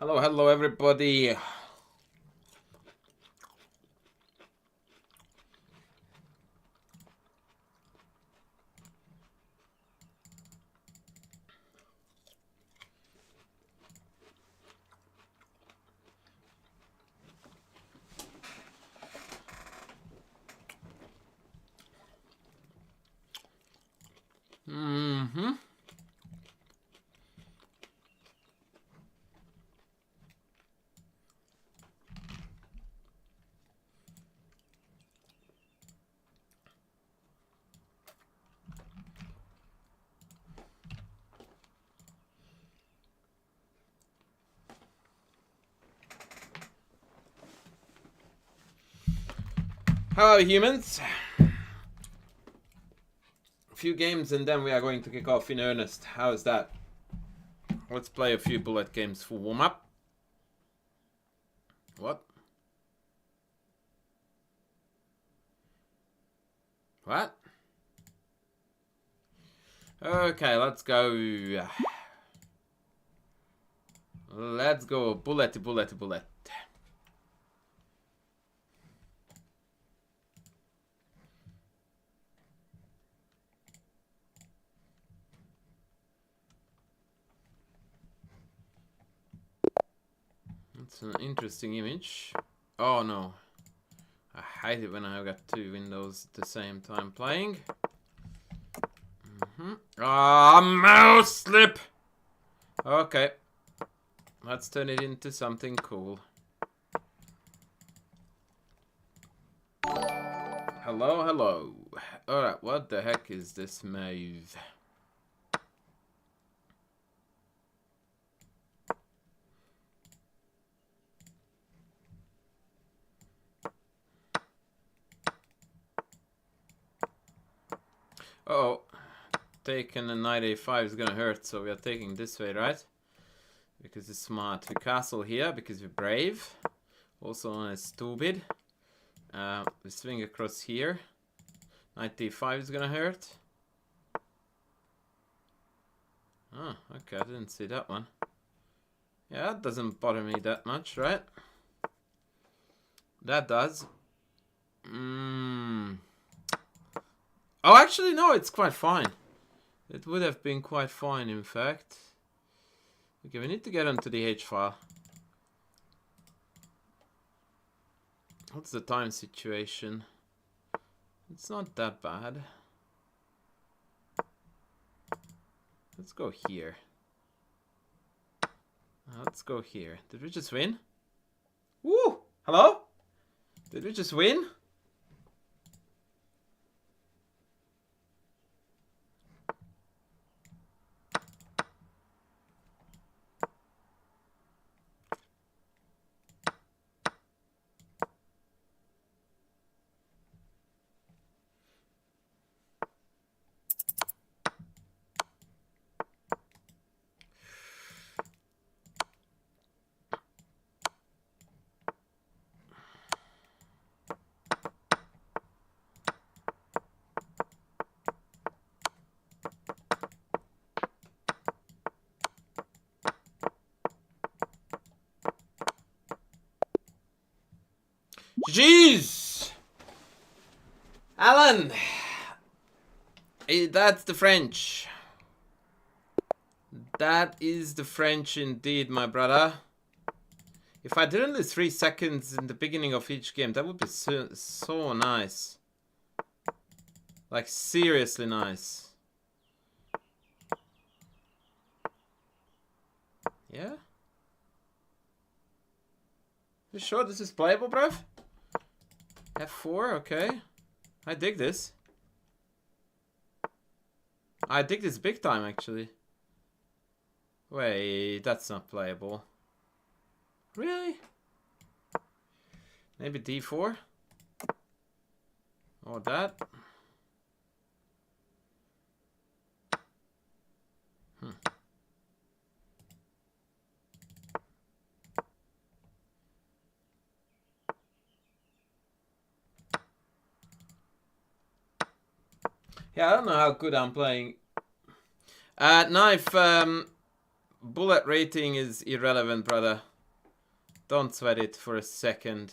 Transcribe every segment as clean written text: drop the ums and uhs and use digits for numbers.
Hello, hello everybody. Hello humans. A few games and then we are going to kick off in earnest. How is that? Let's play a few bullet games for warm up. What? What? Okay, let's go. Let's go. Bullet, bullet, bullet. It's an interesting image. Oh no. I hate it when I've got two windows at the same time playing. Ah, mouse slip! Okay. Let's turn it into something cool. Hello, hello. Alright, what the heck is this move? Uh-oh. Taking a knight a5 is gonna hurt, so we are taking this way, right? Because it's smart. We castle here because we're brave. Also known as stupid. We swing across here. Knight d5 is gonna hurt. Oh, okay, I didn't see that one. Yeah, that doesn't bother me that much, right? That does. Oh, actually, no, it's quite fine. It would have been quite fine, in fact. Okay, we need to get onto the H file. What's the time situation? It's not that bad. Let's go here. Let's go here. Did we just win? Woo! Hello? Did we just win? Jeez! Alan! That's the French. That is the French indeed, my brother. If I didn't lose 3 seconds in the beginning of each game, that would be so nice. Like, seriously nice. Yeah? You sure this is playable, bruv? F4, okay. I dig this. I dig this big time, actually. Wait, that's not playable. Really? Maybe D4? Or that? Yeah, I don't know how good I'm playing. Knife, bullet rating is irrelevant, brother. Don't sweat it for a second.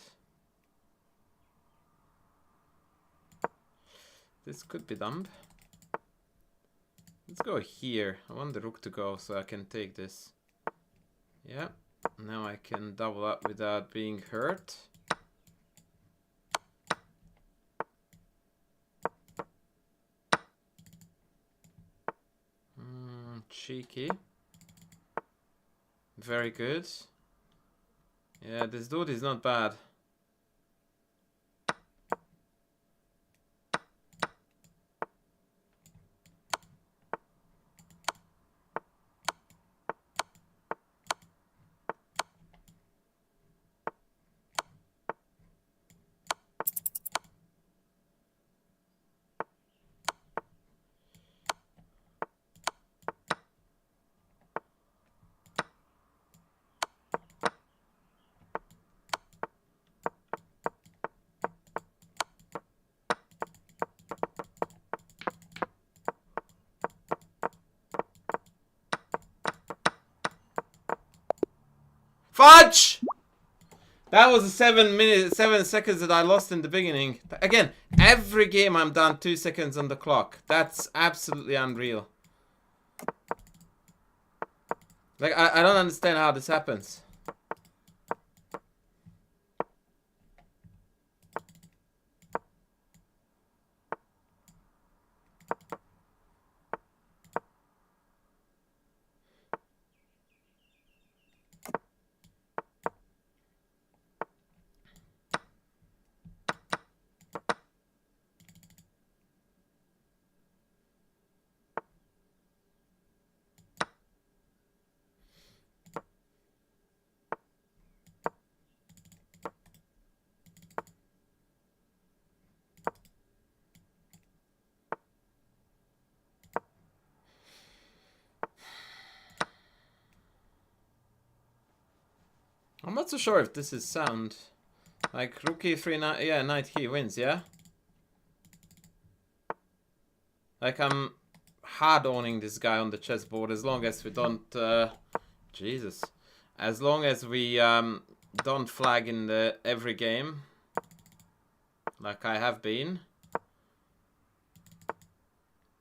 This could be dumb. Let's go here. I want the rook to go so I can take this. Yeah. Now I can double up without being hurt. Cheeky. Very good. Yeah, this dude is not bad. Fudge! That was the 7 seconds that I lost in the beginning. Again, every game I'm down 2 seconds on the clock. That's absolutely unreal. Like, I don't understand how this happens. I'm not so sure if this is sound. Like, rook e3, yeah, knight he wins, yeah? Like, I'm hard-owning this guy on the chessboard as long as we don't... Jesus. As long as we don't flag in every game. Like I have been.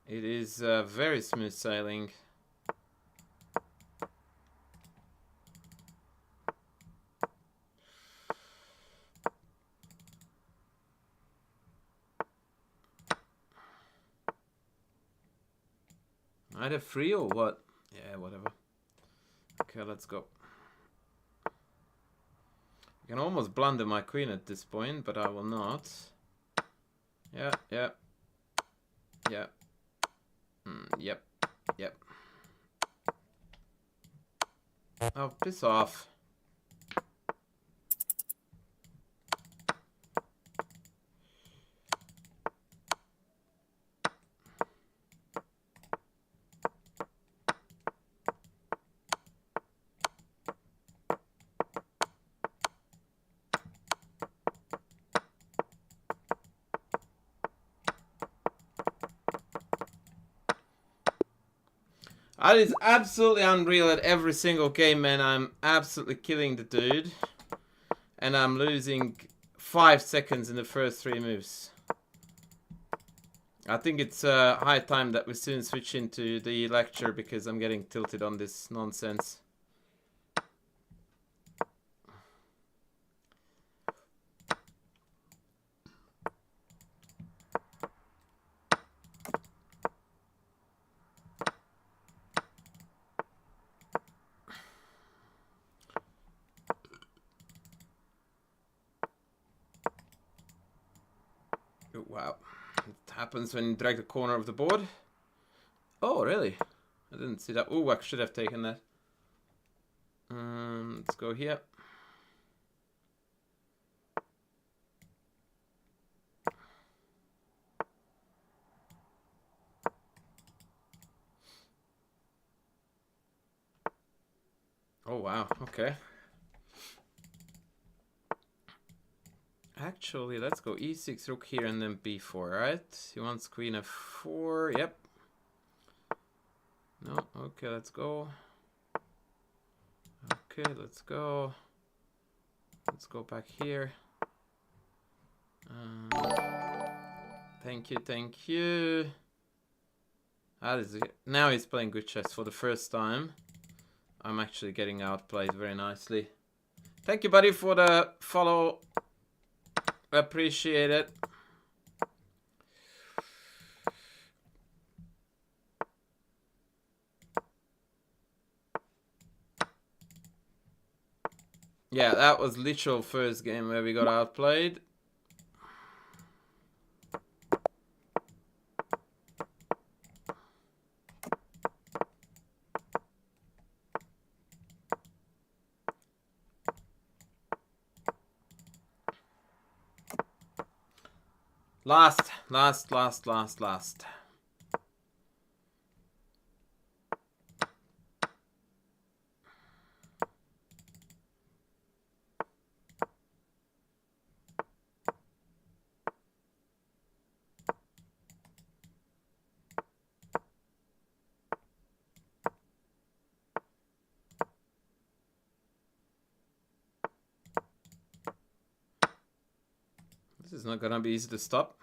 It is very smooth sailing. Either free or what? Yeah, whatever. Okay, let's go. I can almost blunder my queen at this point, but I will not. Yeah, yeah. Yeah. Yep. Yep. Oh, piss off. That is absolutely unreal at every single game, man. I'm absolutely killing the dude. And I'm losing 5 seconds in the first 3 moves. I think it's high time that we soon switch into the lecture because I'm getting tilted on this nonsense. Oh, wow. It happens when you drag the corner of the board. Oh, really? I didn't see that. Oh, I should have taken that. Let's go here. Oh, wow. Okay. Actually, let's go e6, rook here, and then b4, right? He wants queen f4. Yep. No, okay, let's go. Okay, let's go. Let's go back here. Thank you, thank you. Now he's playing good chess for the first time. I'm actually getting outplayed very nicely. Thank you, buddy, for the follow. Appreciate it. Yeah, that was literal first game where we got outplayed. Last. This is not gonna be easy to stop.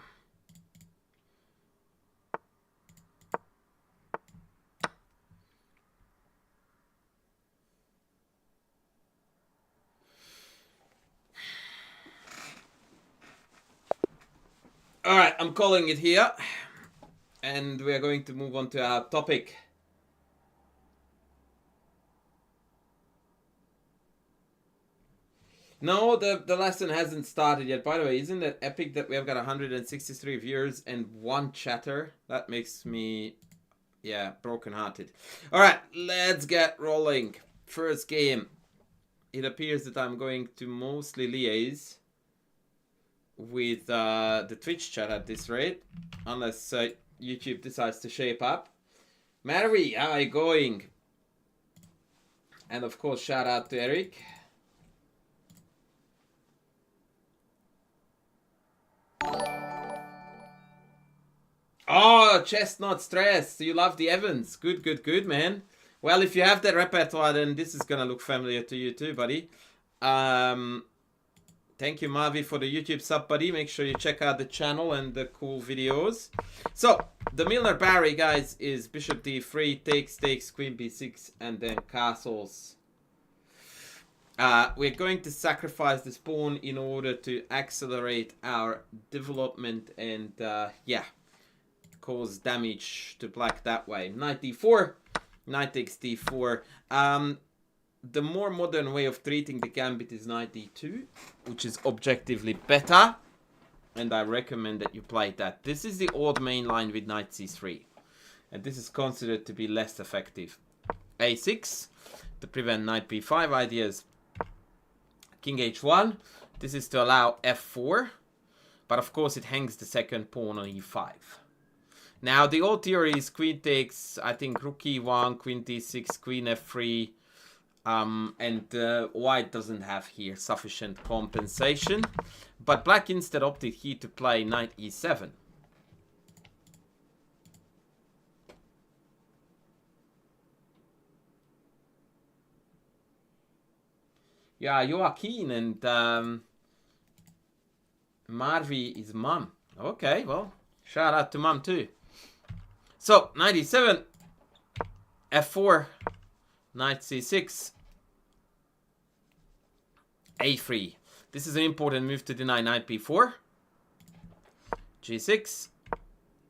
Alright, I'm calling it here. And we are going to move on to our topic. No, the lesson hasn't started yet. By the way, isn't it epic that we have got 163 viewers and 1 chatter? That makes me, yeah, brokenhearted. Alright, let's get rolling. First game. It appears that I'm going to mostly liaise with the Twitch chat at this rate. Unless YouTube decides to shape up. Mary, how are you going? And of course, shout out to Eric. Oh, chestnut stress. You love the Evans. Good, man. Well, if you have that repertoire, then this is gonna look familiar to you too, buddy. Thank you, Mavi, for the YouTube sub, buddy. Make sure you check out the channel and the cool videos. So, the Milner Barry, guys, is Bishop D3, takes, Queen B6, and then castles. We're going to sacrifice this pawn in order to accelerate our development and, yeah, cause damage to black that way. Knight D4, knight takes D4. The more modern way of treating the gambit is knight D2, which is objectively better. And I recommend that you play that. This is the old main line with knight C3. And this is considered to be less effective. A6 to prevent knight B5 ideas. King H1. This is to allow F4. But of course it hangs the second pawn on E5. Now the old theory is queen takes, I think, rook E1, queen D6, queen F3. And white doesn't have here sufficient compensation. But black instead opted here to play knight E7. Yeah, Joaquin and Marvi is mum. Okay, well, shout out to mum too. So, knight E7, F4, knight C6, A3. This is an important move to deny knight B4. G6,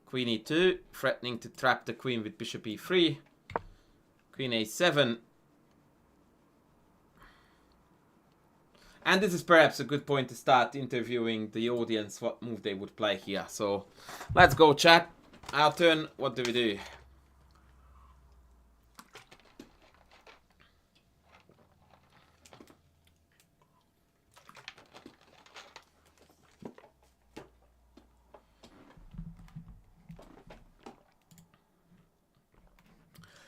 queen E2, threatening to trap the queen with bishop E3. Queen A7. And this is perhaps a good point to start interviewing the audience what move they would play here. So, let's go, chat. Our turn. What do we do?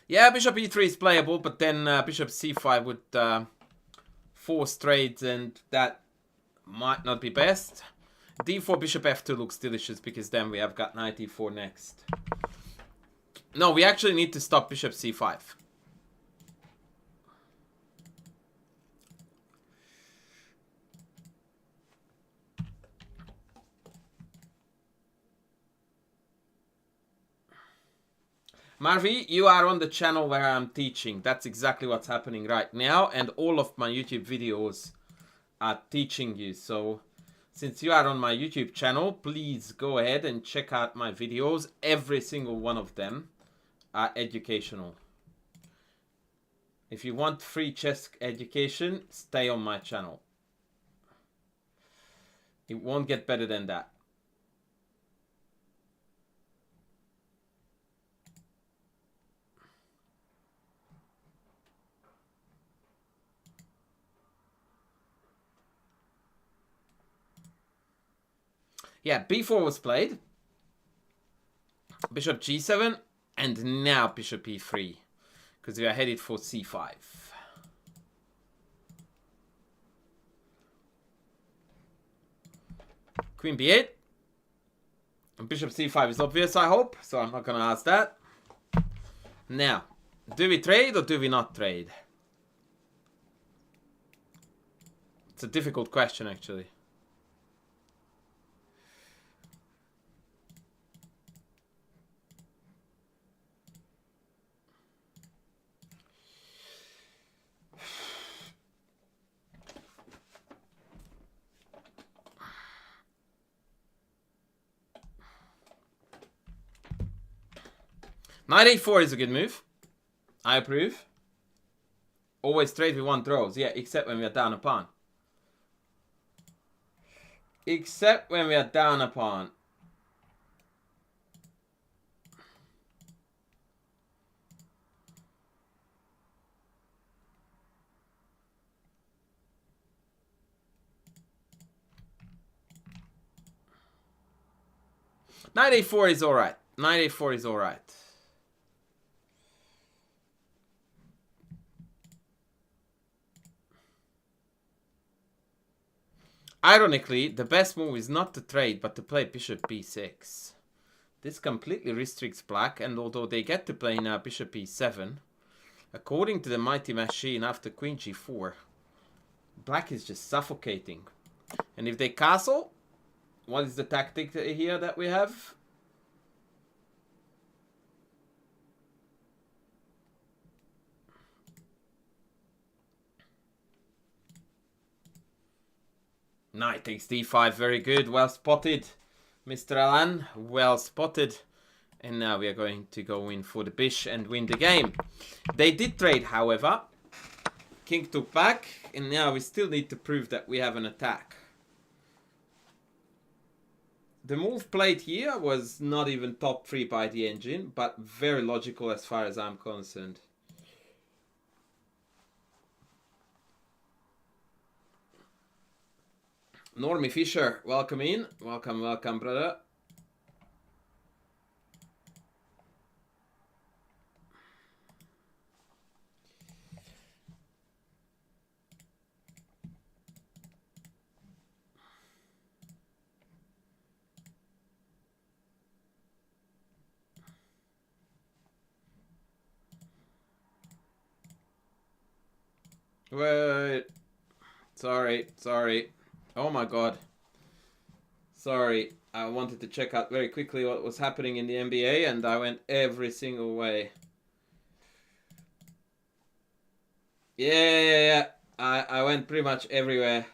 Yeah, bishop E3 is playable, but then bishop C5 would force trades, and that might not be best. D4, bishop F2 looks delicious, because then we have got knight E4 next. No, we actually need to stop bishop C5. Marvi, you are on the channel where I'm teaching. That's exactly what's happening right now. And all of my YouTube videos are teaching you. So since you are on my YouTube channel, please go ahead and check out my videos. Every single one of them are educational. If you want free chess education, stay on my channel. It won't get better than that. Yeah, b4 was played. Bishop g7, and now bishop e3. Because we are headed for c5. Queen b8. And bishop c5 is obvious, I hope. So I'm not going to ask that. Now, do we trade or do we not trade? It's a difficult question, actually. Knight a4 is a good move. I approve. Always trade with one throws. Yeah, except when we are down a pawn. Except when we are down a pawn. Knight a4 is alright. Knight a4 is alright. Ironically, the best move is not to trade, but to play bishop b6. This completely restricts black, and although they get to play now bishop e7, according to the mighty machine after queen g4, black is just suffocating. And if they castle, what is the tactic here that we have? Knight takes d5, very good, well spotted, Mr. Alan, well spotted. And now we are going to go in for the bish and win the game. They did trade, however. King took back, and now we still need to prove that we have an attack. The move played here was not even top 3 by the engine, but very logical as far as I'm concerned. Normie Fisher, welcome in. Welcome, welcome, brother. Wait. Sorry. Oh my god. Sorry. I wanted to check out very quickly what was happening in the NBA, and I went every single way. Yeah. I went pretty much everywhere.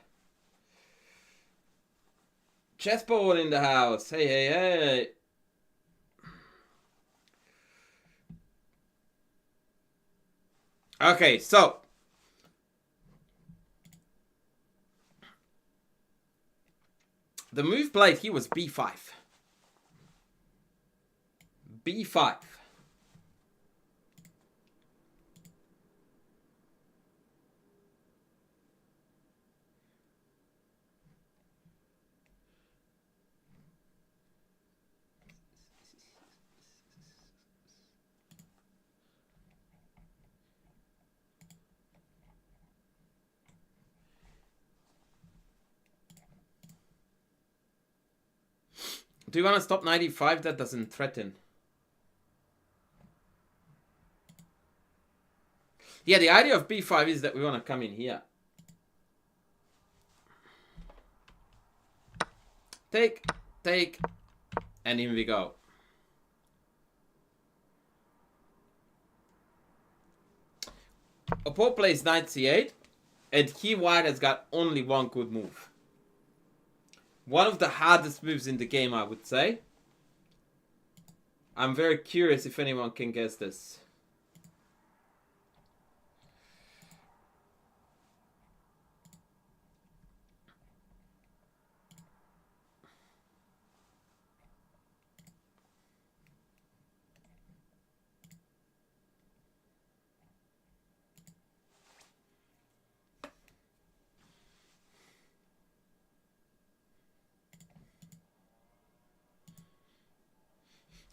Chessboard in the house. Hey. Okay, so the move played here was b5. b5. Do you want to stop 95? That doesn't threaten. Yeah, the idea of b5 is that we want to come in here. Take, and in we go. Oppo plays knight c8, and he white has got only one good move. One of the hardest moves in the game, I would say. I'm very curious if anyone can guess this.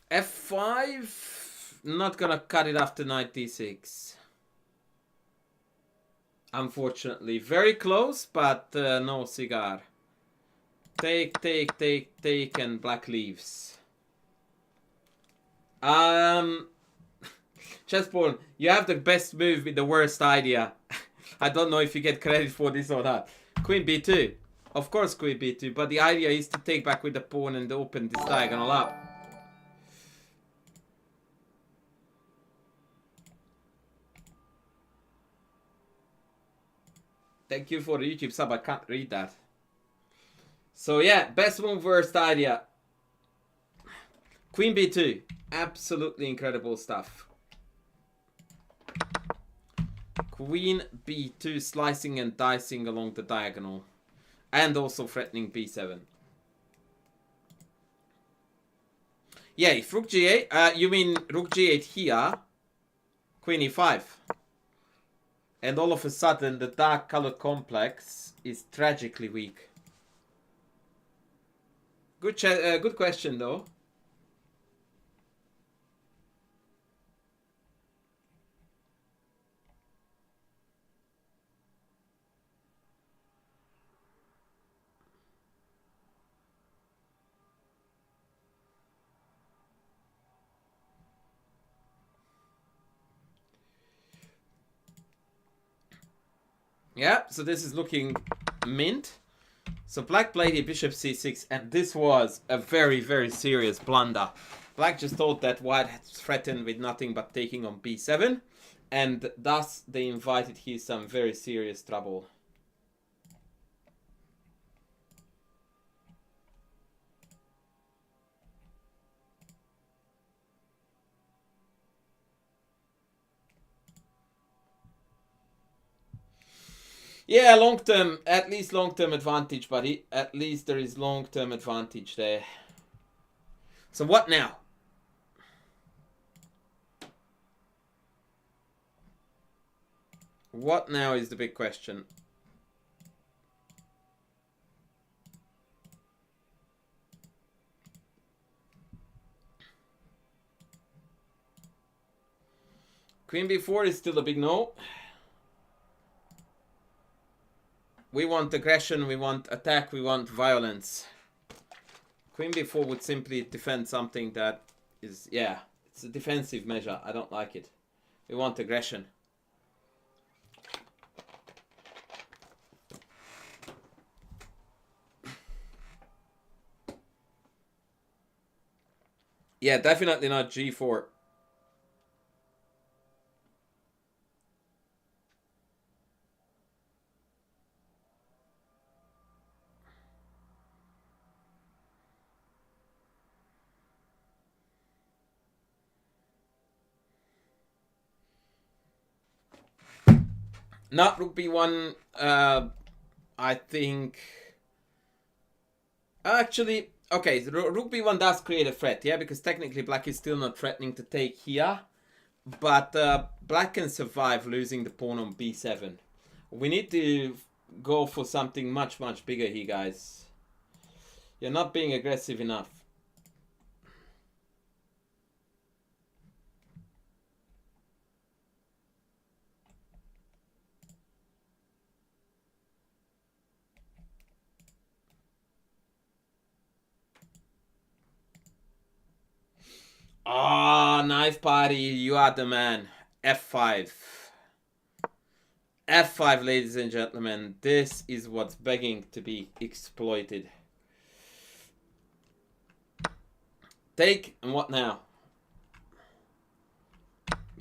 F5, not gonna cut it after knight d6. Unfortunately, very close, but no cigar. Take, and black leaves. Chessborn, you have the best move with the worst idea. I don't know if you get credit for this or not. Queen b2. Of course queen b2, but the idea is to take back with the pawn and open this diagonal up. Thank you for the YouTube sub, I can't read that. So yeah, best move, worst idea. Queen b2. Absolutely incredible stuff. Queen b2, slicing and dicing along the diagonal. And also threatening b7. Yeah, if rook g8, you mean rook g8 here, queen e5. And all of a sudden, the dark color complex is tragically weak. Good question, though. Yeah, so this is looking mint. So black played a bishop c6, and this was a very, very serious blunder. Black just thought that white had threatened with nothing but taking on b7, and thus they invited here some very serious trouble. Yeah, long-term, at least long-term advantage, buddy. At least there is long-term advantage there. So what now? What now is the big question. Queen b4 is still a big no. We want aggression, we want attack, we want violence. Queen b4 would simply defend something that is, yeah, it's a defensive measure. I don't like it. We want aggression. Yeah, definitely not g4. Not rook b1, I think... Actually, okay, rook b1 does create a threat, yeah? Because technically black is still not threatening to take here. But black can survive losing the pawn on b7. We need to go for something much, much bigger here, guys. You're not being aggressive enough. Ah, oh, knife party, you are the man. F5. F5, ladies and gentlemen. This is what's begging to be exploited. Take, and what now?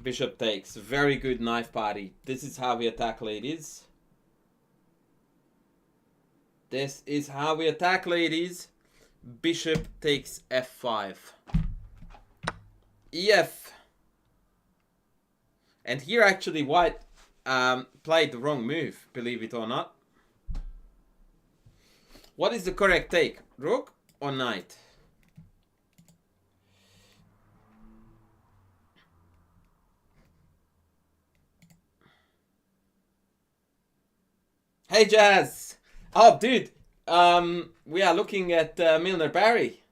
Bishop takes. Very good knife party. This is how we attack, ladies. This is how we attack, ladies. Bishop takes f5. ef. And here actually white played the wrong move, believe it or not. What is the correct take? Rook or knight? Hey Jazz! Oh dude, we are looking at Milner Barry.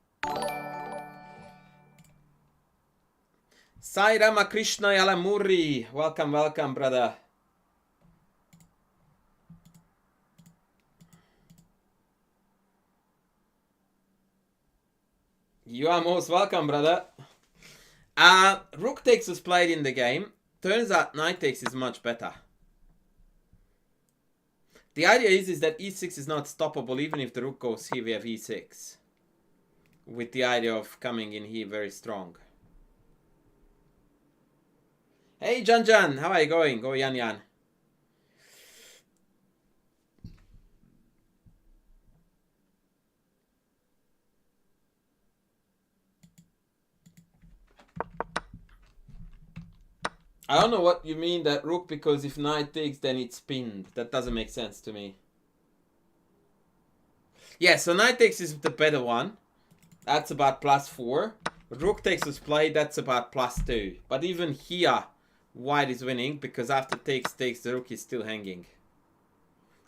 Sai Ramakrishna Yalamuri. Welcome, welcome, brother. You are most welcome, brother. Rook takes was played in the game. Turns out knight takes is much better. The idea is that e6 is not stoppable even if the rook goes here, we have e6. With the idea of coming in here very strong. Hey Jan Jan, how are you going? Go Yan Yan. I don't know what you mean that rook, because if knight takes then it's pinned. That doesn't make sense to me. Yeah, so knight takes is the better one. That's about +4. Rook takes was played, that's about +2. But even here, white is winning because after takes, the rook is still hanging.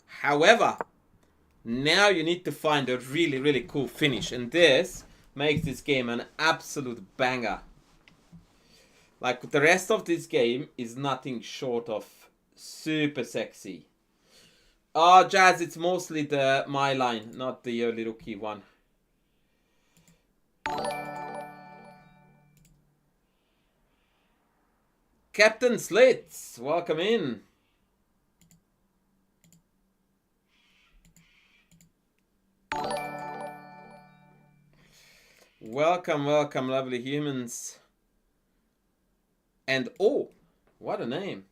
However, now you need to find a really, really cool finish. And this makes this game an absolute banger. Like, the rest of this game is nothing short of super sexy. Oh, Jazz, it's mostly my line, not the early rookie one. Captain Slits, welcome in. Welcome, welcome, lovely humans. And oh, what a name.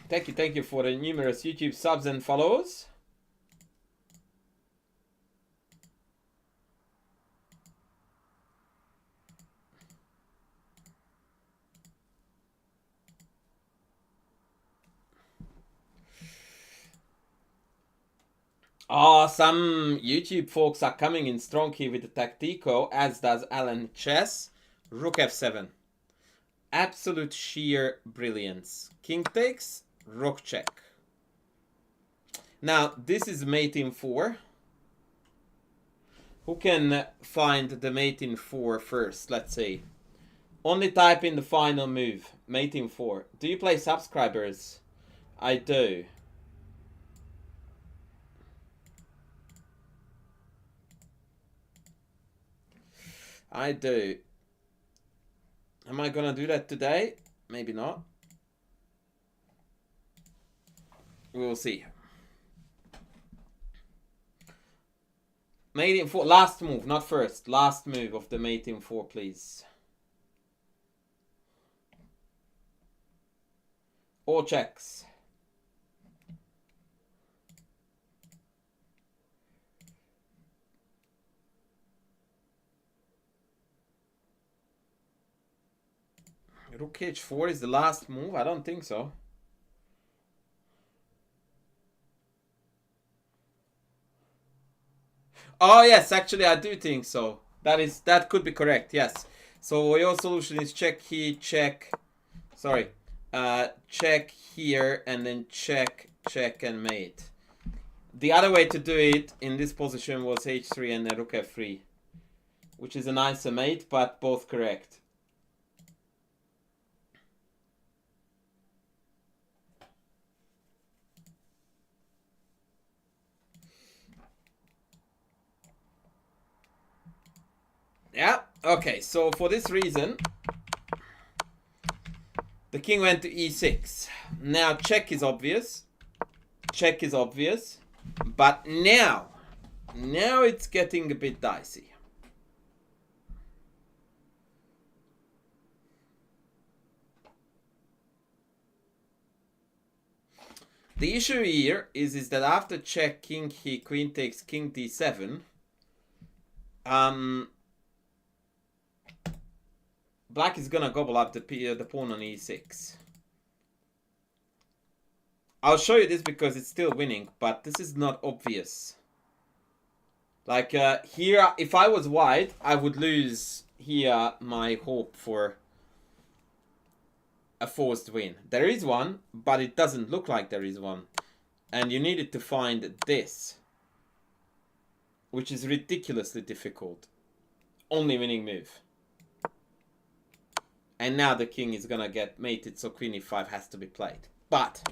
Thank you for the numerous YouTube subs and follows. Oh, some YouTube folks are coming in strong here with the Tactico, as does Alan Chess. Rook f7. Absolute sheer brilliance. King takes, rook check. Now, this is mate in 4. Who can find the mate in 4 first, let's say? Only type in the final move, mate in 4. Do you play subscribers? I do. I do. Am I gonna do that today? Maybe not. We'll see. Mate in 4. Last move, not first. Last move of the mate in 4, please. All checks. Rook h4 is the last move? I don't think so. Oh yes, actually I do think so. That could be correct, yes. So your solution is check here, check. Sorry. Check here and then check, check and mate. The other way to do it in this position was h3 and then rook f3. Which is a nicer mate, but both correct. Yeah, okay, so for this reason, the king went to e6. Now check is obvious. check is obvious. But now it's getting a bit dicey. The issue here is that after check, king, he, queen takes, king d7. Black is gonna gobble up the pawn on e6. I'll show you this because it's still winning, but this is not obvious. Like here, if I was white, I would lose here my hope for a forced win. There is one, but it doesn't look like there is one. And you needed to find this, which is ridiculously difficult. Only winning move. And now the king is gonna get mated, so queen e5 has to be played. But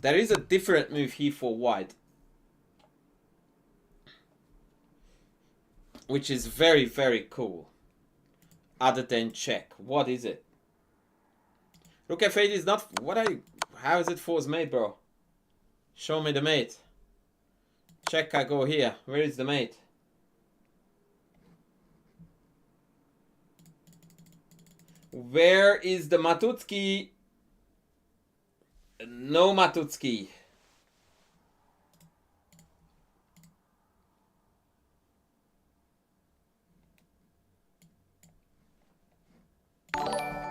there is a different move here for white, which is very, very cool. Other than check. What is it? Rook f8 is not... What are you... How is it forced mate, bro? Show me the mate. Check, I go here. Where is the mate? Where is the Matutski? No Matutski.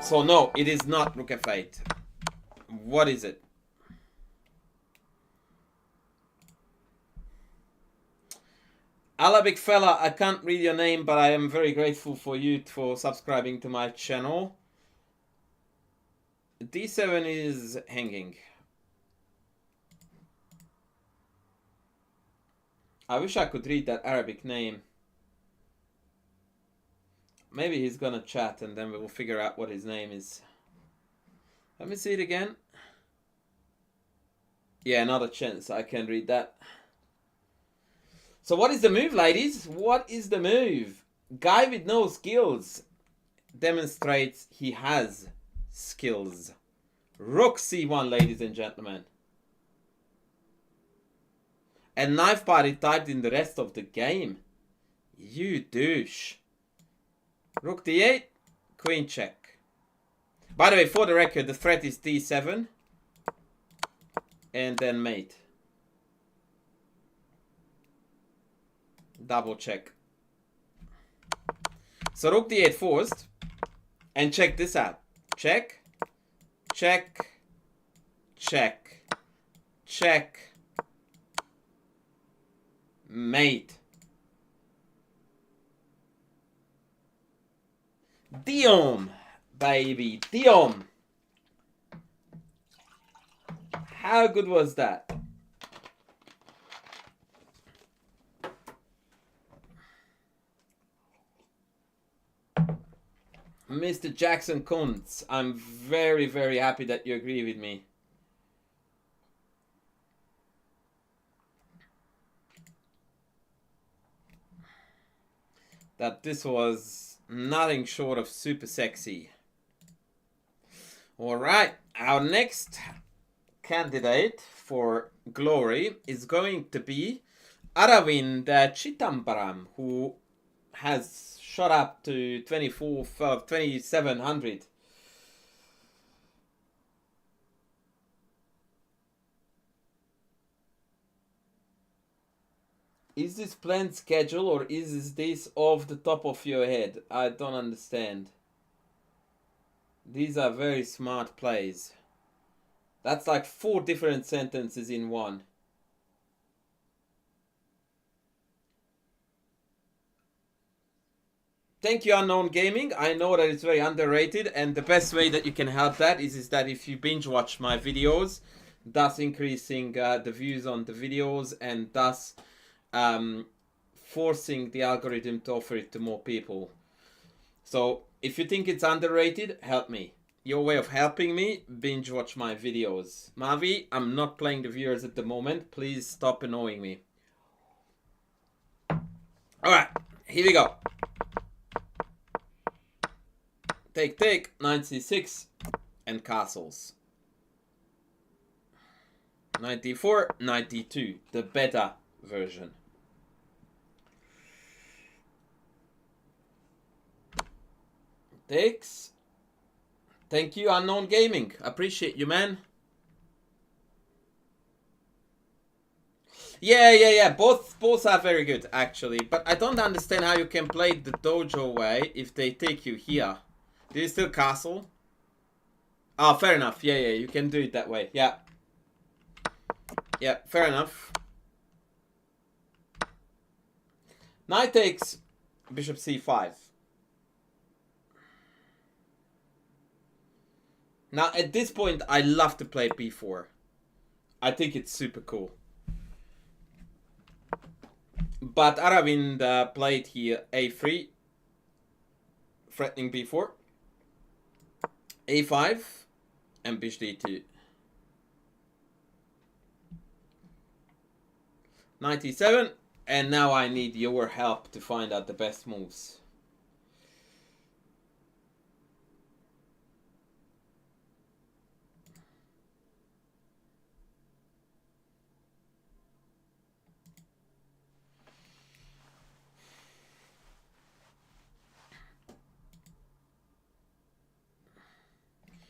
So no, it is not Rook f8. What is it? Allah big fella, I can't read your name, but I am very grateful for you for subscribing to my channel. D7 is hanging. I wish I could read that Arabic name. Maybe he's gonna chat and then we will figure out what his name is. Let me see it again. Yeah, not a chance I can read that. So what is the move, ladies? What is the move? Guy with no skills demonstrates he has skills. Rook c1, ladies and gentlemen. And knife party typed in the rest of the game. You douche. Rook d8, queen check. By the way, for the record, the threat is d7. And then mate. Double check. So rook d8 forced. And check this out. Check. Check. Check. Check. Mate. Diom, baby, Diom. How good was that? Mr. Jackson Kuntz, I'm very, very happy that you agree with me. That this was nothing short of super sexy. Alright, our next candidate for glory is going to be Aravind Chittambaram, who has shot up to 2700. Is this planned schedule or is this off the top of your head? I don't understand. These are very smart plays. That's like 4 different sentences in one. Thank you, Unknown Gaming. I know that it's very underrated, and the best way that you can help that is that if you binge watch my videos, thus increasing the views on the videos and thus forcing the algorithm to offer it to more people. So if you think it's underrated, help me. Your way of helping me, binge watch my videos. Mavi, I'm not playing the viewers at the moment. Please stop annoying me. Alright, here we go. Take, knight c6, and castles. 94, 92, the beta version. Takes. Thank you, Unknown Gaming. Appreciate you, man. Yeah. Both are very good, actually. But I don't understand how you can play the dojo way if they take you here. Do you still castle? Oh, fair enough. Yeah, you can do it that way. Yeah. Yeah, fair enough. Knight takes bishop c5. Now, at this point, I love to play b4. I think it's super cool. But Aravind played here a3, threatening b4, a5, and bishop d2. 97, and now I need your help to find out the best moves.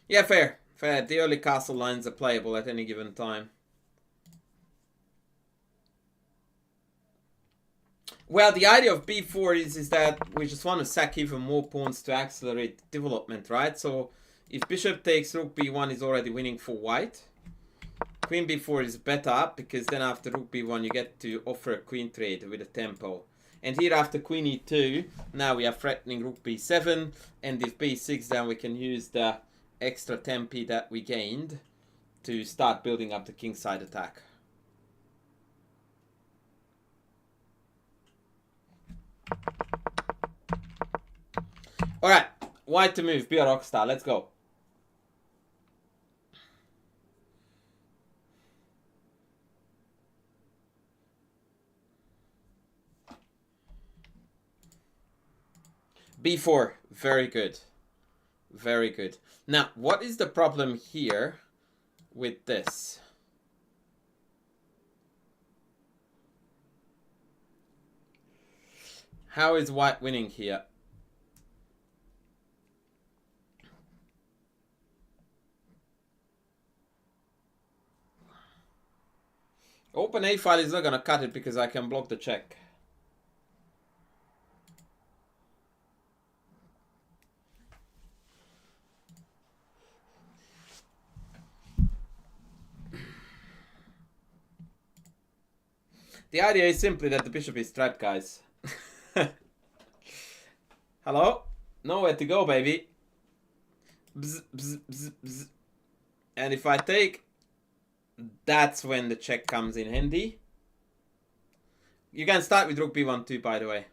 Yeah, fair. The early castle lines are playable at any given time. Well, the idea of b4 is that we just want to sack even more pawns to accelerate development, right? So if bishop takes rook b1 is already winning for white. Queen b4 is better because then after rook b1 you get to offer a queen trade with a tempo. And here after queen e2, now we are threatening rook b7, and if b6 then we can use the extra tempi that we gained to start building up the kingside attack. Alright, white to move, be a rock star, let's go. b4, very good. Very good. Now, what is the problem here with this? How is white winning here? Open A file is not gonna cut it because I can block the check. The idea is simply that the bishop is trapped, guys. Hello? Nowhere to go, baby. Bzz, bzz, bzz, bzz. And if I take, that's when the check comes in handy. You can start with rook b1 too, by the way.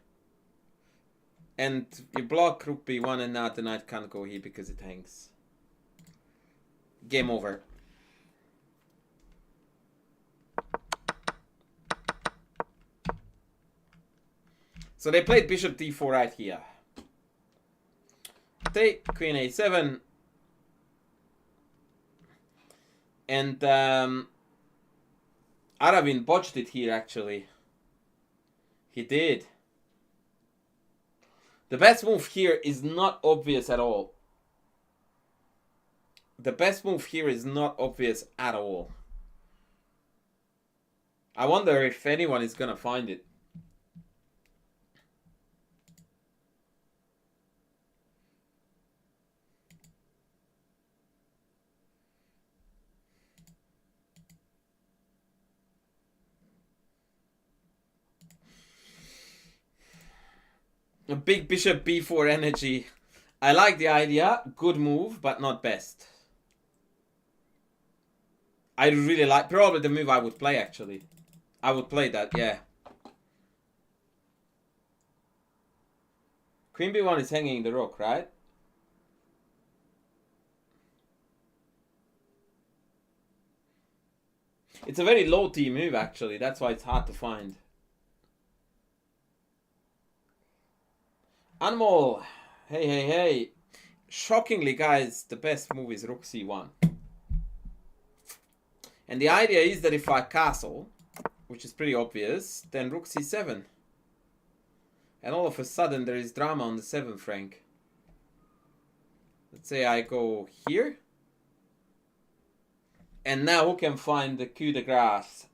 And you block rook b1 and now the knight can't go here because it hangs. Game over. So they played bishop d4 right here. Take queen a7. And Aravind botched it here, actually. He did. The best move here is not obvious at all. The best move here is not obvious at all. I wonder if anyone is gonna find it. A big bishop b4 energy. I like the idea. Good move, but not best. I really like... Probably the move I would play, actually. I would play that, yeah. Queen b1 is hanging the rook, right? It's a very low T move, actually. That's why it's hard to find. Anmol. Hey. Shockingly, guys, the best move is rook c1. And the idea is that if I castle, which is pretty obvious, then rook c7. And all of a sudden there is drama on the 7th rank. Let's say I go here. And now who can find the coup de grace?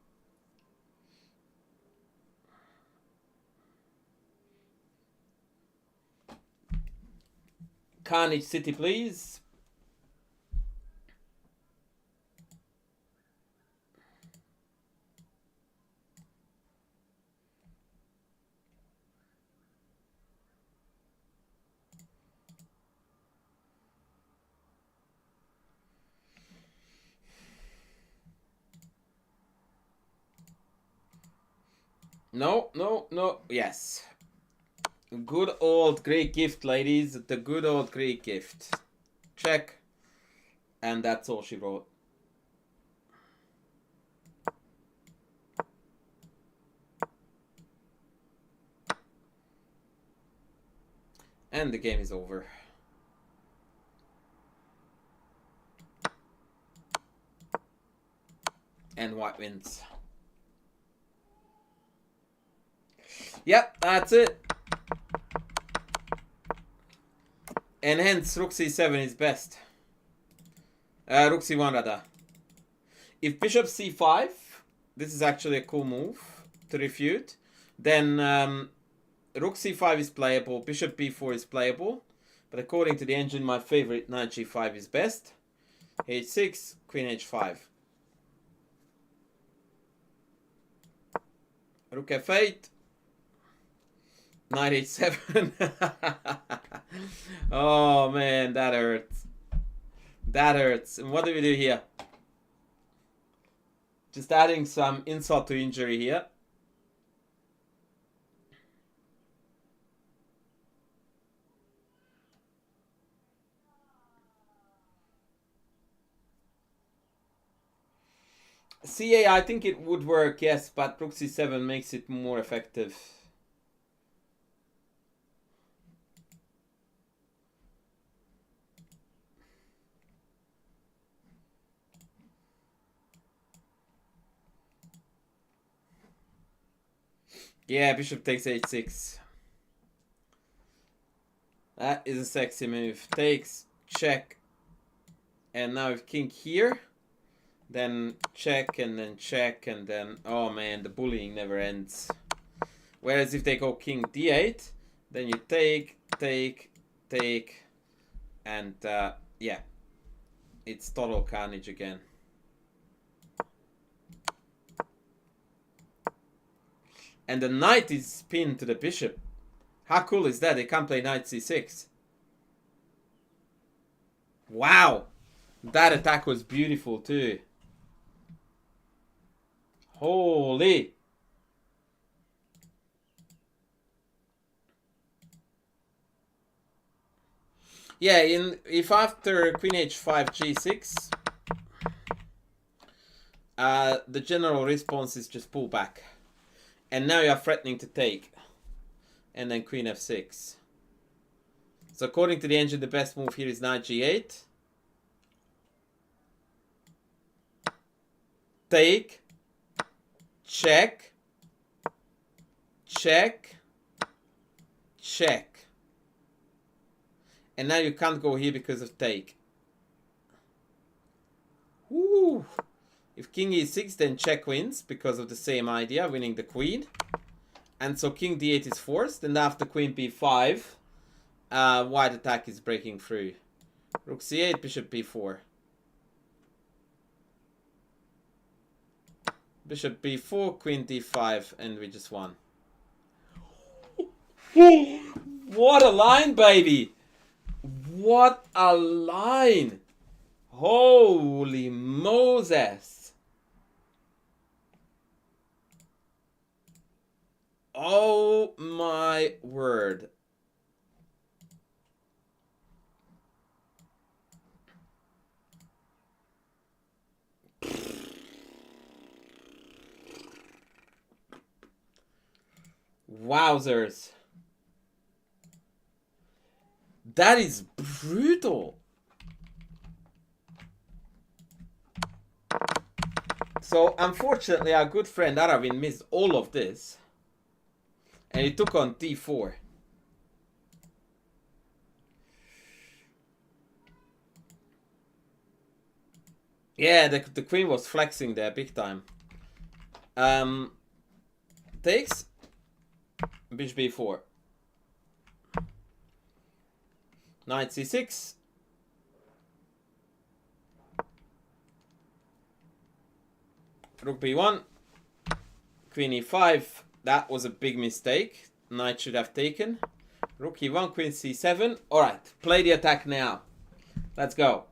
Carnage City, please. No, no, no. Yes. Good old Greek gift, ladies. The good old Greek gift. Check. And that's all she wrote. And the game is over. And white wins. Yep, that's it. And hence rook c7 is best. Rook c1 rather. If bishop c5, this is actually a cool move to refute. Then rook c5 is playable, bishop b4 is playable. But according to the engine, my favorite knight g5 is best. h6, queen h5. Rook f8. Knight h7. Oh man, that hurts. That hurts. And what do we do here? Just adding some insult to injury here. CA, I think it would work, yes, but rook c7 makes it more effective. Yeah, bishop takes h6. That is a sexy move. Takes, check. And now if king here, then check and then check and then... Oh man, the bullying never ends. Whereas if they go king d8, then you take, and yeah. It's total carnage again. And the knight is pinned to the bishop. How cool is that? They can't play knight c6. Wow. That attack was beautiful too. Holy. Yeah, if after queen h5 g6, the general response is just pull back. And now you are threatening to take. And then queen f6. So according to the engine, the best move here is knight g8. Take. Check. Check. Check. And now you can't go here because of take. Woo! If king e6, then check wins because of the same idea, winning the queen. And so king d8 is forced, and after queen b5, white attack is breaking through. Rook c8, bishop b4. Bishop b4, queen d5, and we just won. What a line, baby! What a line! Holy Moses! Oh my word. Wowzers. That is brutal. So, unfortunately, our good friend Aravin missed all of this. And he took on d4. Yeah, the queen was flexing there big time. Takes. Bishop b4. Knight c6. Rook b1. Queen e5. That was a big mistake. Knight should have taken. Rook e1, queen c7. Alright, play the attack now. Let's go.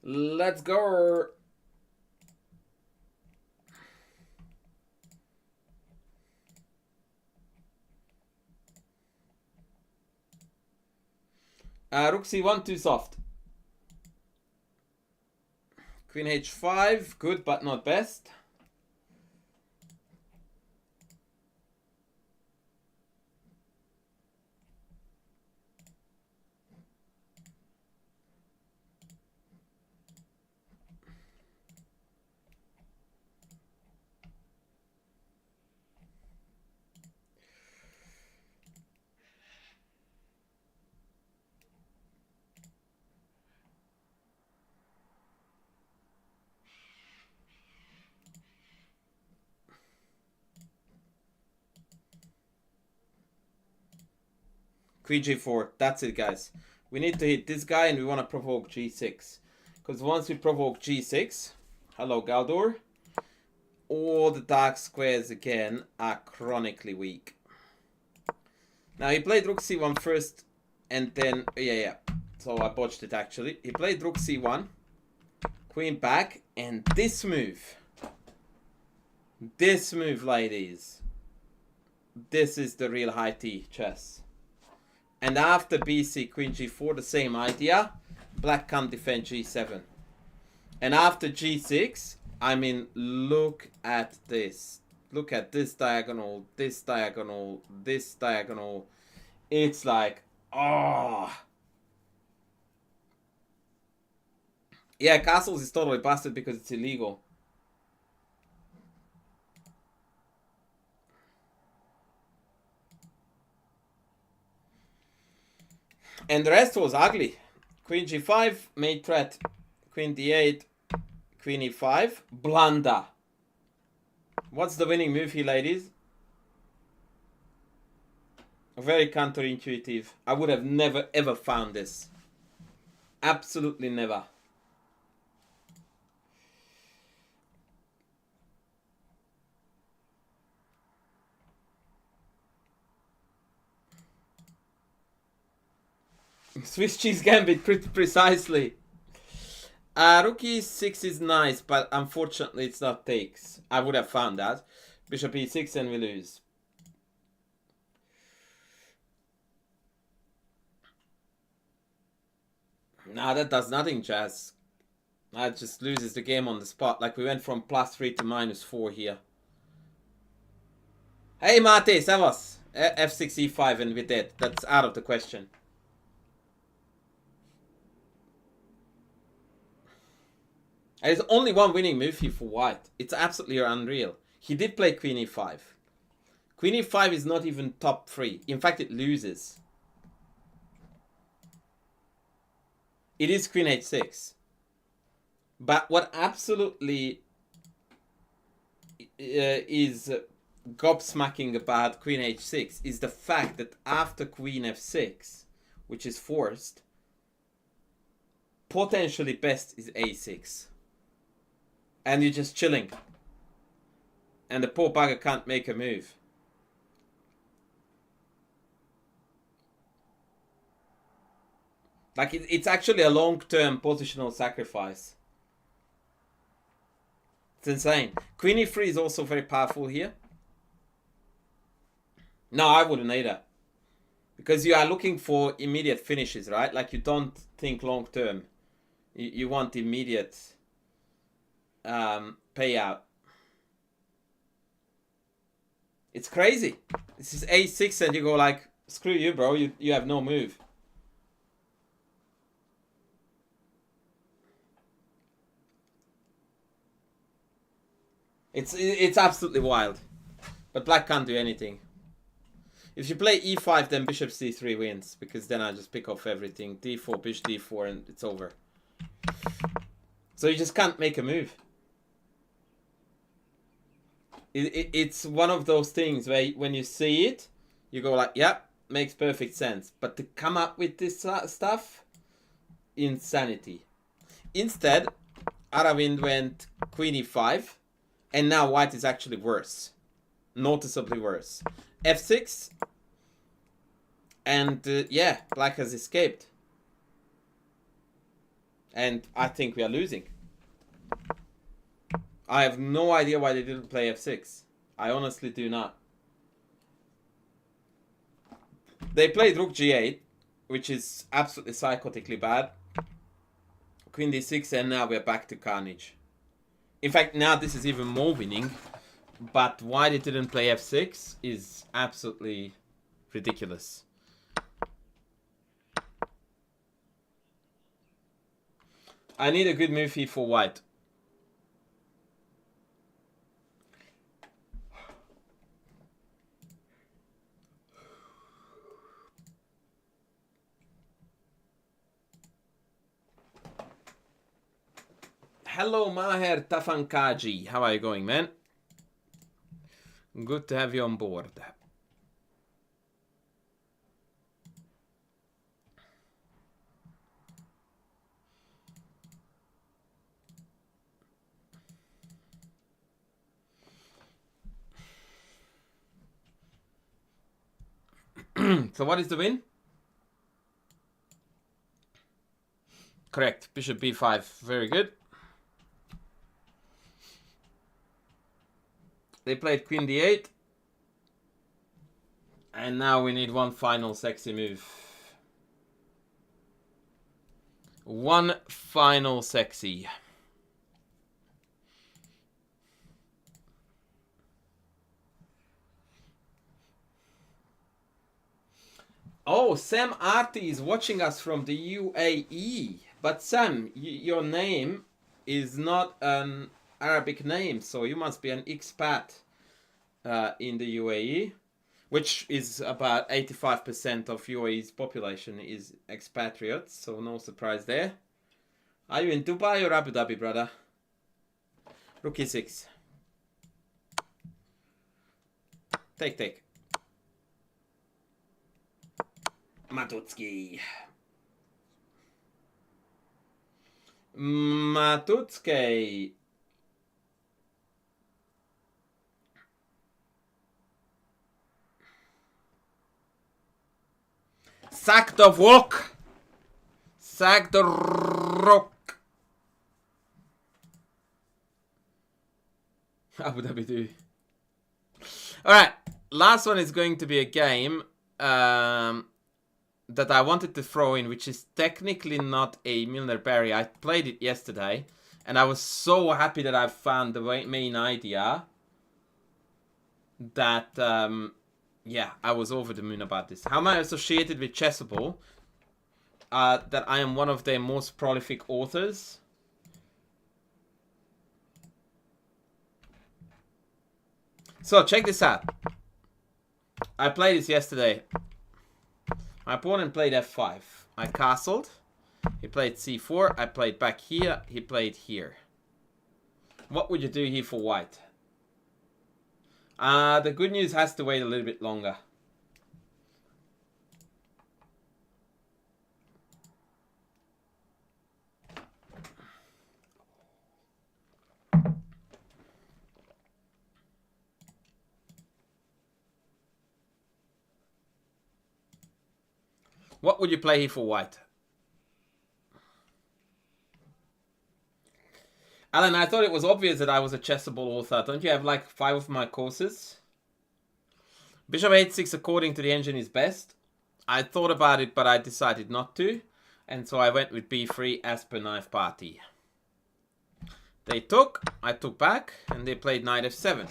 Let's go. Rook c1, too soft. Queen h5, good but not best. Queen g4, that's it guys. We need to hit this guy and we want to provoke g6. Because once we provoke g6, hello Galdor, all the dark squares again are chronically weak. Now he played rook c1 first and then, yeah. So I botched it actually. He played rook c1, queen back, and this move. This move, ladies. This is the real high T chess. And after bc, queen g4, the same idea. Black can't defend g7. And after g6, I mean, look at this. Look at this diagonal, this diagonal, this diagonal. It's like, oh. Yeah, castles is totally busted because it's illegal. And the rest was ugly. Queen g5, made threat. Queen d8, queen e5, blunder. What's the winning move here, ladies? Very counterintuitive. I would have never ever found this. Absolutely never. Swiss cheese gambit, pretty precisely. Rook e6 is nice, but unfortunately it's not takes. I would have found that. Bishop e6 and we lose. Nah, that does nothing, Jazz. That just loses the game on the spot. Like we went from +3 to -4 here. Hey Mate, servus. F6 e5 and we're dead. That's out of the question. There's only one winning move here for white. It's absolutely unreal. He did play queen e5. Queen e5 is not even top 3. In fact, it loses. It is queen h6. But what absolutely is gobsmacking about queen h6 is the fact that after queen f6, which is forced, potentially best is a6. And you're just chilling. And the poor bugger can't make a move. Like, it's actually a long-term positional sacrifice. It's insane. Queen e3 is also very powerful here. No, I wouldn't either. Because you are looking for immediate finishes, right? Like, you don't think long-term. You want immediate payout. It's crazy. This is a6 and you go like, screw you, bro. You have no move. It's absolutely wild. But black can't do anything. If you play e5, then bishop c3 wins. Because then I just pick off everything. d4, bishop d4, and it's over. So you just can't make a move. It's one of those things where when you see it, you go like, yep, makes perfect sense. But to come up with this stuff, insanity. Instead, Aravind went queen e5, and now white is actually worse. Noticeably worse. f6, and yeah, black has escaped. And I think we are losing. I have no idea why they didn't play f6. I honestly do not. They played rook g8, which is absolutely psychotically bad. Queen d6, and now we're back to carnage. In fact, now this is even more winning. But why they didn't play f6 is absolutely ridiculous. I need a good move here for white. Hello, Maher Tafankaji. How are you going, man? Good to have you on board. So what is the win? Correct. Bishop b5. Very good. They played queen d8. And now we need one final sexy move. One final sexy. Oh, Sam Arti is watching us from the UAE. But Sam, your name is not an Arabic name, so you must be an expat in the UAE, which is about 85% of UAE's population is expatriates, so no surprise there. Are you in Dubai or Abu Dhabi, brother? Rook e6. Take. Matutski. Sack the rook. Sack the rook. Abu Dhabi do. Alright, last one is going to be a game that I wanted to throw in, which is technically not a Milner Berry. I played it yesterday, and I was so happy that I found the main idea that, yeah, I was over the moon about this. How am I associated with Chessable? That I am one of their most prolific authors. So, check this out. I played this yesterday. My opponent played f5. I castled. He played c4. I played back here. He played here. What would you do here for white? The good news has to wait a little bit longer. What would you play here for white? Alan, I thought it was obvious that I was a chessable author. Don't you have like 5 of my courses? Bishop h6 according to the engine is best. I thought about it, but I decided not to. And so I went with b3 as per knife party. They took, I took back, and they played knight f7.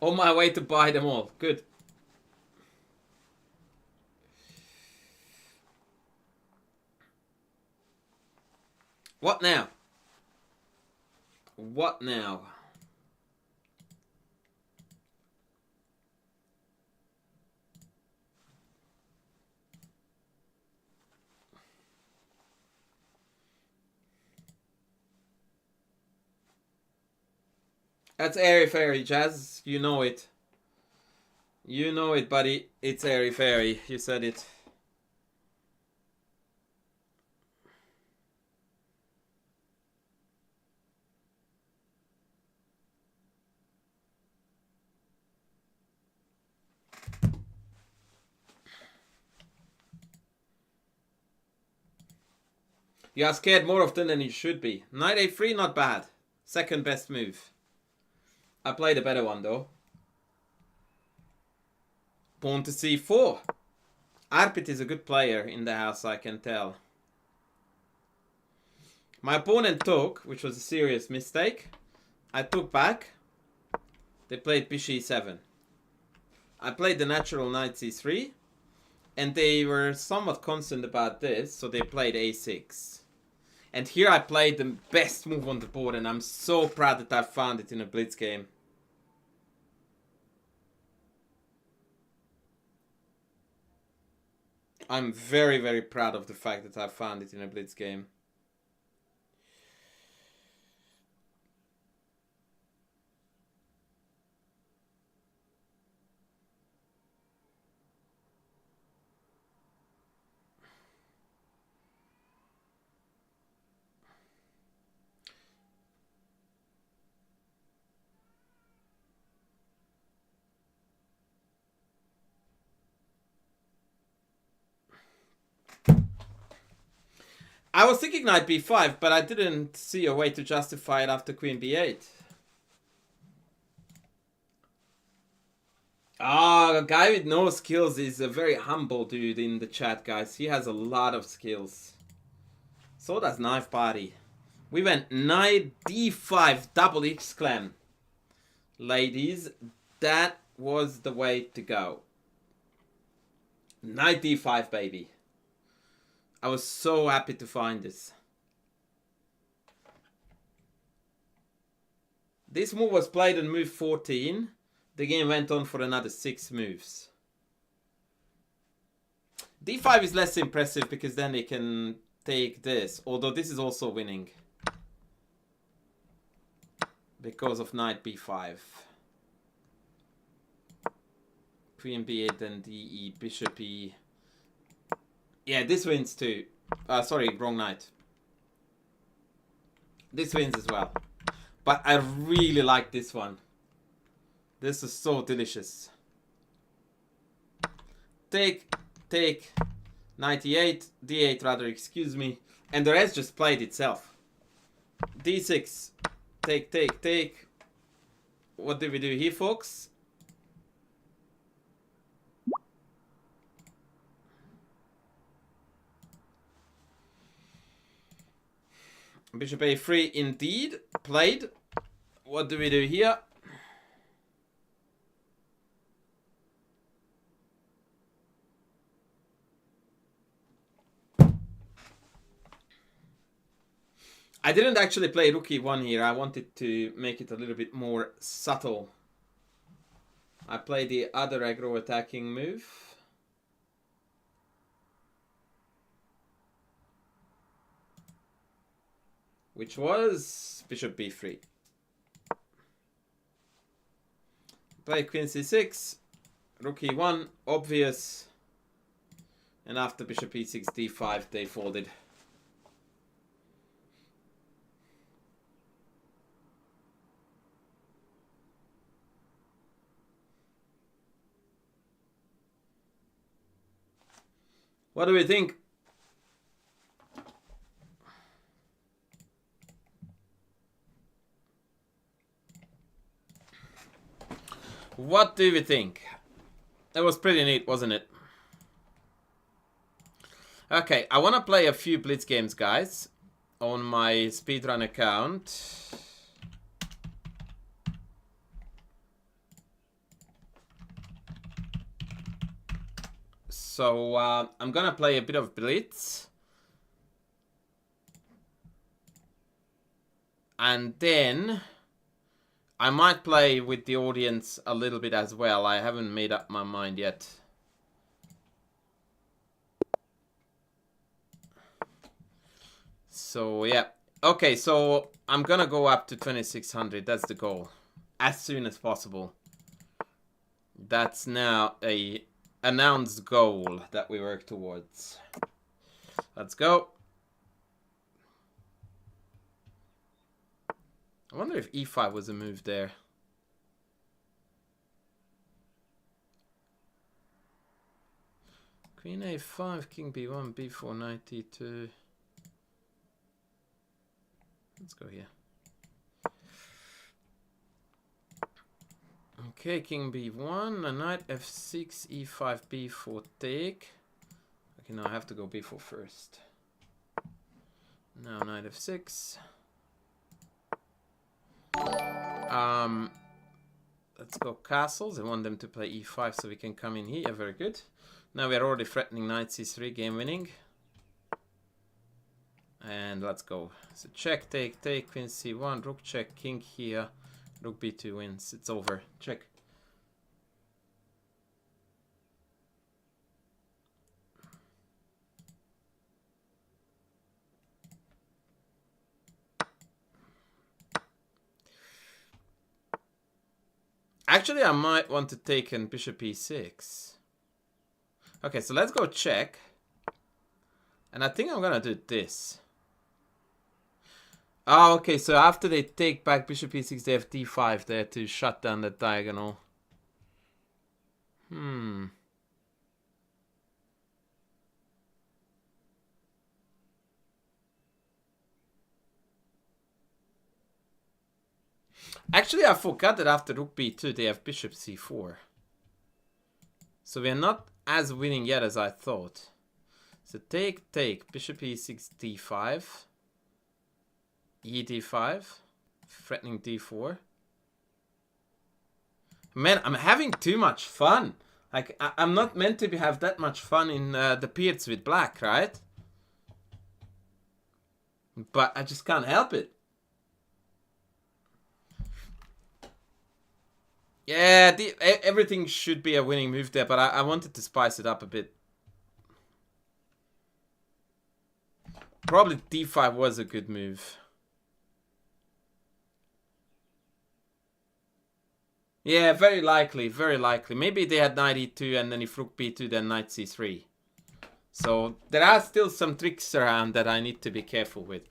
On my way to buy them all. Good. What now? What now? That's airy fairy, Jazz. You know it. You know it, buddy. It's airy fairy. You said it. You are scared more often than you should be. Knight a3, not bad. Second best move. I played a better one though. Pawn to c4. Arpit is a good player in the house, I can tell. My opponent took, which was a serious mistake. I took back. They played bishop e7. I played the natural knight c3. And they were somewhat concerned about this, so they played a6. And here I played the best move on the board, and I'm so proud that I found it in a blitz game. I'm very, very proud of the fact that I found it in a blitz game. I was thinking knight b5, but I didn't see a way to justify it after queen b8. Ah, a guy with no skills is a very humble dude in the chat, guys. He has a lot of skills. So does knife party. We went knight d5 double exclam. Ladies, that was the way to go. Knight d5, baby. I was so happy to find this. This move was played on move 14. The game went on for another 6 moves. d5 is less impressive because then they can take this. Although this is also winning. Because of knight b5. Queen b8 and de, bishop e. Yeah, this wins too. Sorry, wrong knight. This wins as well. But I really like this one. This is so delicious. Take, take, 98, d8 rather, excuse me. And the rest just played itself. d6, take, take, take. What did we do here, folks? Bishop a3 indeed played. What do we do here? I didn't actually play rook e1 here. I wanted to make it a little bit more subtle. I played the other aggro attacking move. Which was bishop b3. Play queen c6, rook e1, obvious. And after bishop e6, d5, they folded. What do we think? What do we think? That was pretty neat, wasn't it? Okay, I want to play a few Blitz games, guys, on my speedrun account. So, I'm gonna play a bit of Blitz. And then I might play with the audience a little bit as well. I haven't made up my mind yet. So, yeah. Okay, so I'm gonna go up to 2600. That's the goal. As soon as possible. That's now a announced goal that we work towards. Let's go. I wonder if e5 was a move there. Queen a5, king b1, b4, knight d2. Let's go here. Okay, king b1, a knight f6, e5, b4 take. Okay, now I have to go b4 first. Now knight f6. Let's go castles. I want them to play e5 so we can come in here. Very good. Now we are already threatening knight c3, game winning. And let's go. So check, take, take, queen c1, rook check, king here, rook b2 wins. It's over. Check. Actually, I might want to take in bishop e6. Okay, so let's go check. And I think I'm gonna do this. Oh, okay, so after they take back bishop e6, they have d5 there to shut down the diagonal. Actually, I forgot that after rook b2, they have bishop c4. So we're not as winning yet as I thought. So take, take, bishop e6, d5. E d5. Threatening d4. Man, I'm having too much fun. Like, I'm not meant to have that much fun in the Pierts with black, right? But I just can't help it. Yeah, everything should be a winning move there, but I wanted to spice it up a bit. Probably d5 was a good move. Yeah, very likely, very likely. Maybe they had knight e2 and then if rook b2, then knight c3. So there are still some tricks around that I need to be careful with.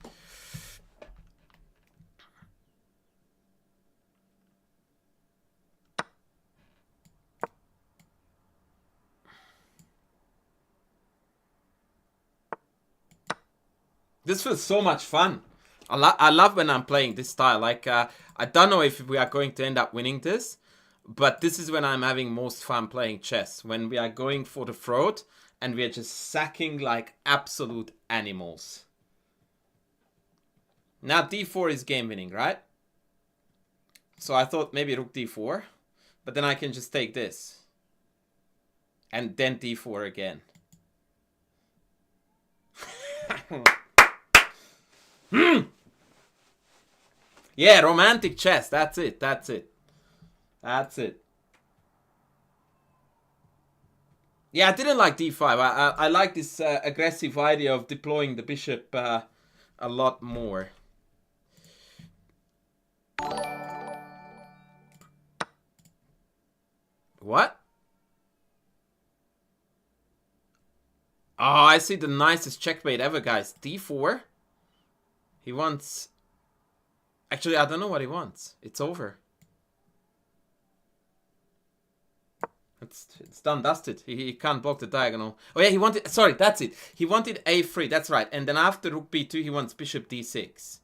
This feels so much fun. I love when I'm playing this style. Like, I don't know if we are going to end up winning this, but this is when I'm having most fun playing chess. When we are going for the throat and we are just sacking like absolute animals. Now d4 is game winning, right? So I thought maybe rook d4, but then I can just take this. And then d4 again. Yeah, romantic chess. That's it. That's it. That's it. Yeah, I didn't like d5. I like this aggressive idea of deploying the bishop a lot more. What? Oh, I see the nicest checkmate ever, guys. d4. He wants... Actually, I don't know what he wants. It's over. It's done, dusted. He can't block the diagonal. Oh yeah, he wanted... Sorry, that's it. He wanted a3. That's right. And then after rook b2, he wants bishop d6.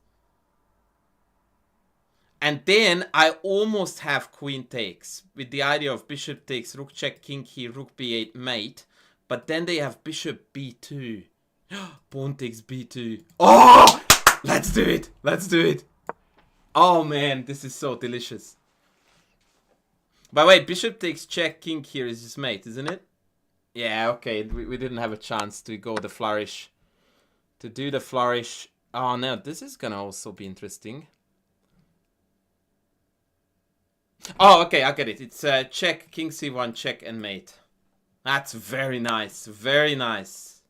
And then I almost have queen takes with the idea of bishop takes, rook check, king here, rook b8, mate. But then they have bishop b2. Pawn takes b2. Oh! Let's do it. Let's do it. Oh man, this is so delicious. But wait, bishop takes check, king here is just mate, isn't it? Yeah, okay, we didn't have a chance to go the flourish. To do the flourish. Oh no, this is gonna also be interesting. Oh, okay, I get it. It's check, king c1, check, and mate. That's very nice. Very nice.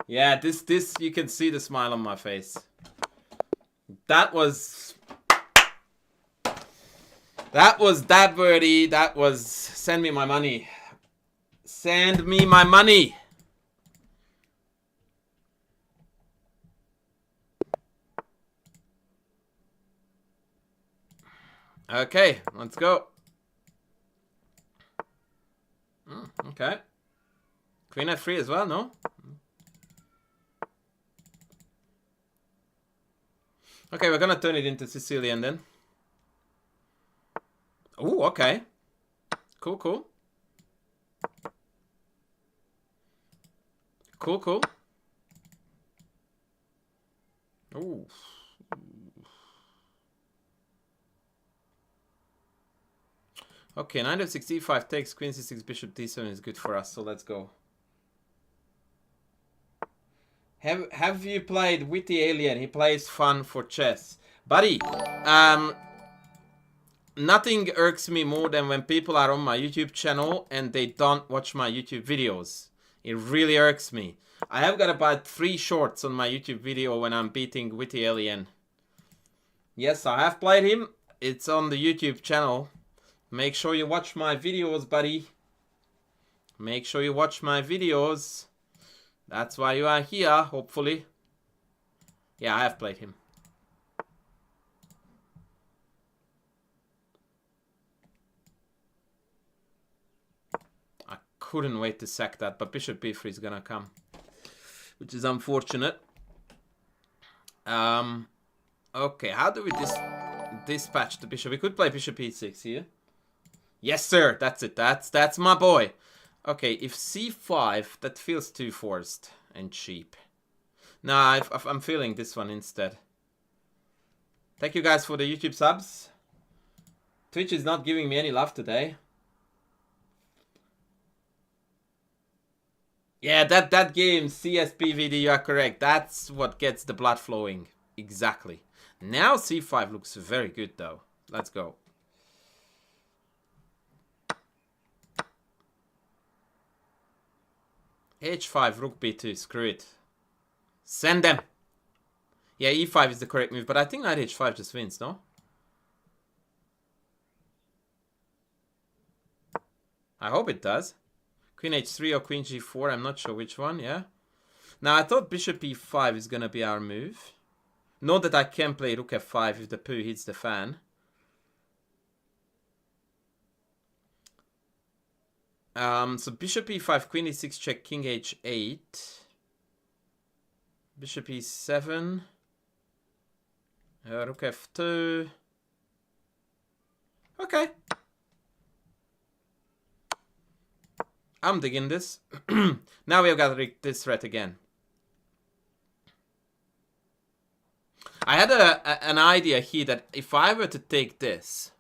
Yeah, this, you can see the smile on my face. That was that birdie. That was, send me my money. Send me my money. Okay, let's go. Okay. Queen f3 as well, no? Okay, we're gonna turn it into Sicilian then. Oh, okay. Cool, cool. Cool, cool. Ooh. Okay, knight f6, e5 takes, queen c6, bishop d7 is good for us, so let's go. Have you played Witty Alien? He plays fun for chess. Buddy, nothing irks me more than when people are on my YouTube channel and they don't watch my YouTube videos. It really irks me. I have got about 3 shorts on my YouTube video when I'm beating Witty Alien. Yes, I have played him. It's on the YouTube channel. Make sure you watch my videos, buddy. Make sure you watch my videos. That's why you are here, hopefully. Yeah, I have played him. I couldn't wait to sack that, but bishop b3 is gonna come, which is unfortunate. Okay, how do we dispatch the bishop? We could play bishop e6 here. Yes, sir. That's it. That's my boy. Okay, if c5, that feels too forced and cheap. Nah, I'm feeling this one instead. Thank you guys for the YouTube subs. Twitch is not giving me any love today. Yeah, that game, CSPVD, you are correct. That's what gets the blood flowing. Exactly. Now c5 looks very good, though. Let's go. h5, rook b2, screw it. Send them. Yeah, e5 is the correct move, but I think knight h5 just wins, no? I hope it does. Queen h3 or queen g4, I'm not sure which one, yeah? Now, I thought bishop e5 is gonna be our move. Not that I can play rook f5 if the poo hits the fan. So bishop e5, queen e6 check, king h8. Bishop e7. Rook f2. Okay. I'm digging this. Now we've got this threat again. I had an idea here that if I were to take this...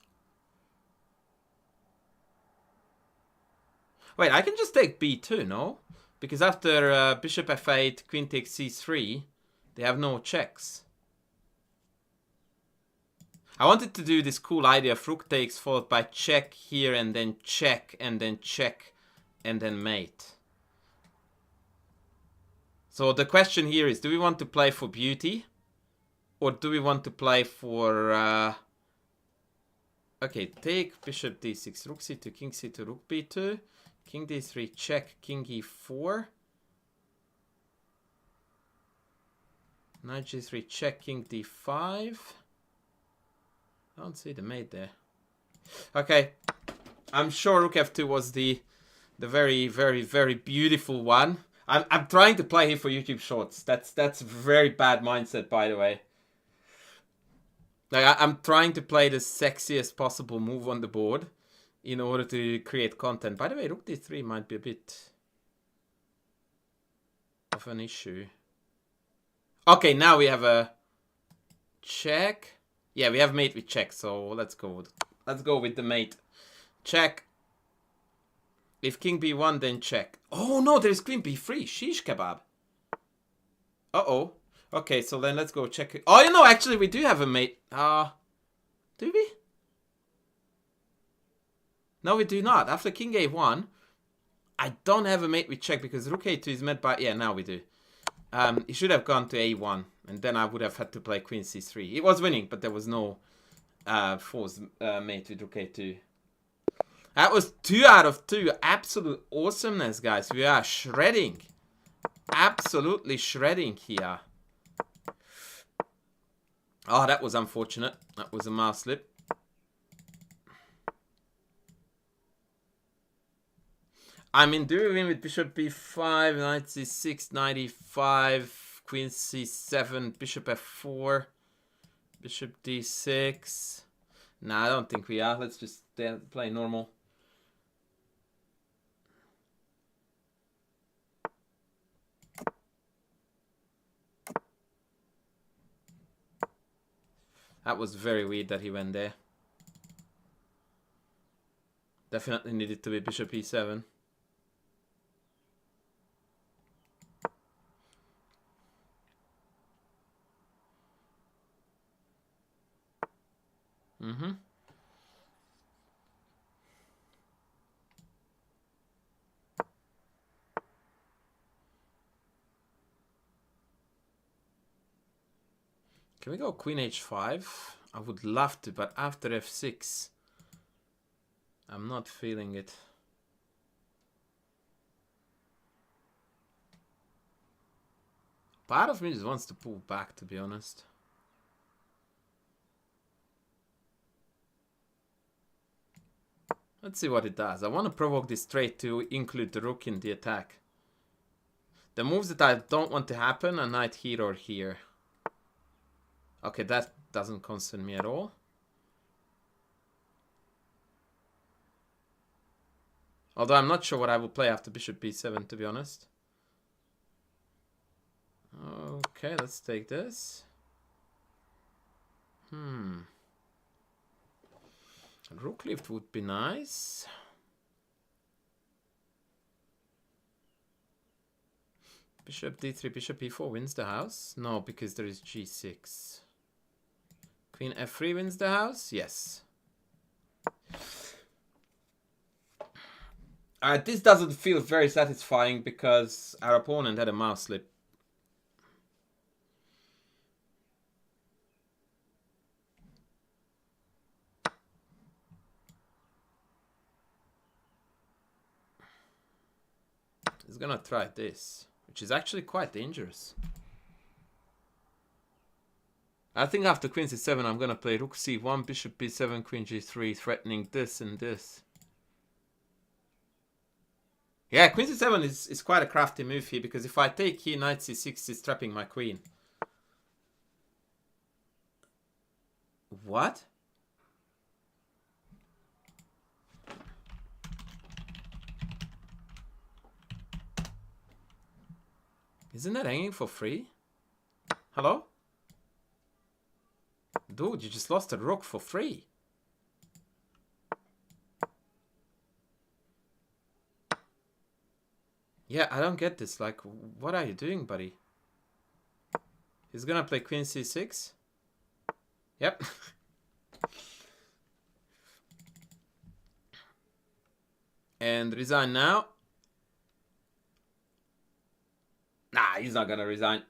Wait, I can just take b2, no? Because after bishop f8, queen takes c3, they have no checks. I wanted to do this cool idea of rook takes followed by check here and then check and then check and then mate. So the question here is, do we want to play for beauty? Or do we want to play for... Okay, take bishop d6, rook c2, king c2, rook b2. King d3, check, king e4. Knight g3, check, king d5. I don't see the mate there. Okay. I'm sure rook f2 was the very, very, very beautiful one. I'm trying to play here for YouTube shorts. That's very bad mindset, by the way. Like, I'm trying to play the sexiest possible move on the board in order to create content. By the way, rook d3 might be a bit of an issue. Okay, now we have a check. Yeah, we have mate with check, so let's go with the mate. Check. If king b1, then check. Oh no, there's queen b3. Shish kebab. Uh-oh. Okay, so then let's go check. Oh, you know, actually, we do have a mate. Do we? No, we do not. After king a1, I don't have a mate with check because rook a2 is met by... Yeah, now we do. He should have gone to a1, and then I would have had to play queen c3. He was winning, but there was no forced mate with rook a2. That was 2 out of 2. Absolute awesomeness, guys. We are shredding. Absolutely shredding here. Oh, that was unfortunate. That was a mouse slip. I mean, do we win with bishop b5, knight c6, knight e5, queen c7, bishop f4, bishop d6? Nah, I don't think we are. Let's just play normal. That was very weird that he went there. Definitely needed to be bishop e7. Mm-hmm. Can we go queen h5? I would love to, but after f6, I'm not feeling it. Part of me just wants to pull back, to be honest. Let's see what it does. I want to provoke this trade to include the rook in the attack. The moves that I don't want to happen are knight here or here. Okay, that doesn't concern me at all. Although I'm not sure what I will play after bishop b7, to be honest. Okay, let's take this. Rook lift would be nice. Bishop d3, bishop e4 wins the house. No, because there is g6. Queen f3 wins the house. Yes. This doesn't feel very satisfying because our opponent had a mouse slip. He's gonna try this, which is actually quite dangerous. I think after queen c7 I'm gonna play rook c1, bishop b7, queen g3, threatening this and this. Yeah, queen c7 is quite a crafty move here, because if I take here, knight c6 is trapping my queen. What? Isn't that hanging for free? Hello? Dude, you just lost a rook for free. Yeah, I don't get this. Like, what are you doing, buddy? He's gonna play queen c6? Yep. And resign now. Nah, he's not gonna resign.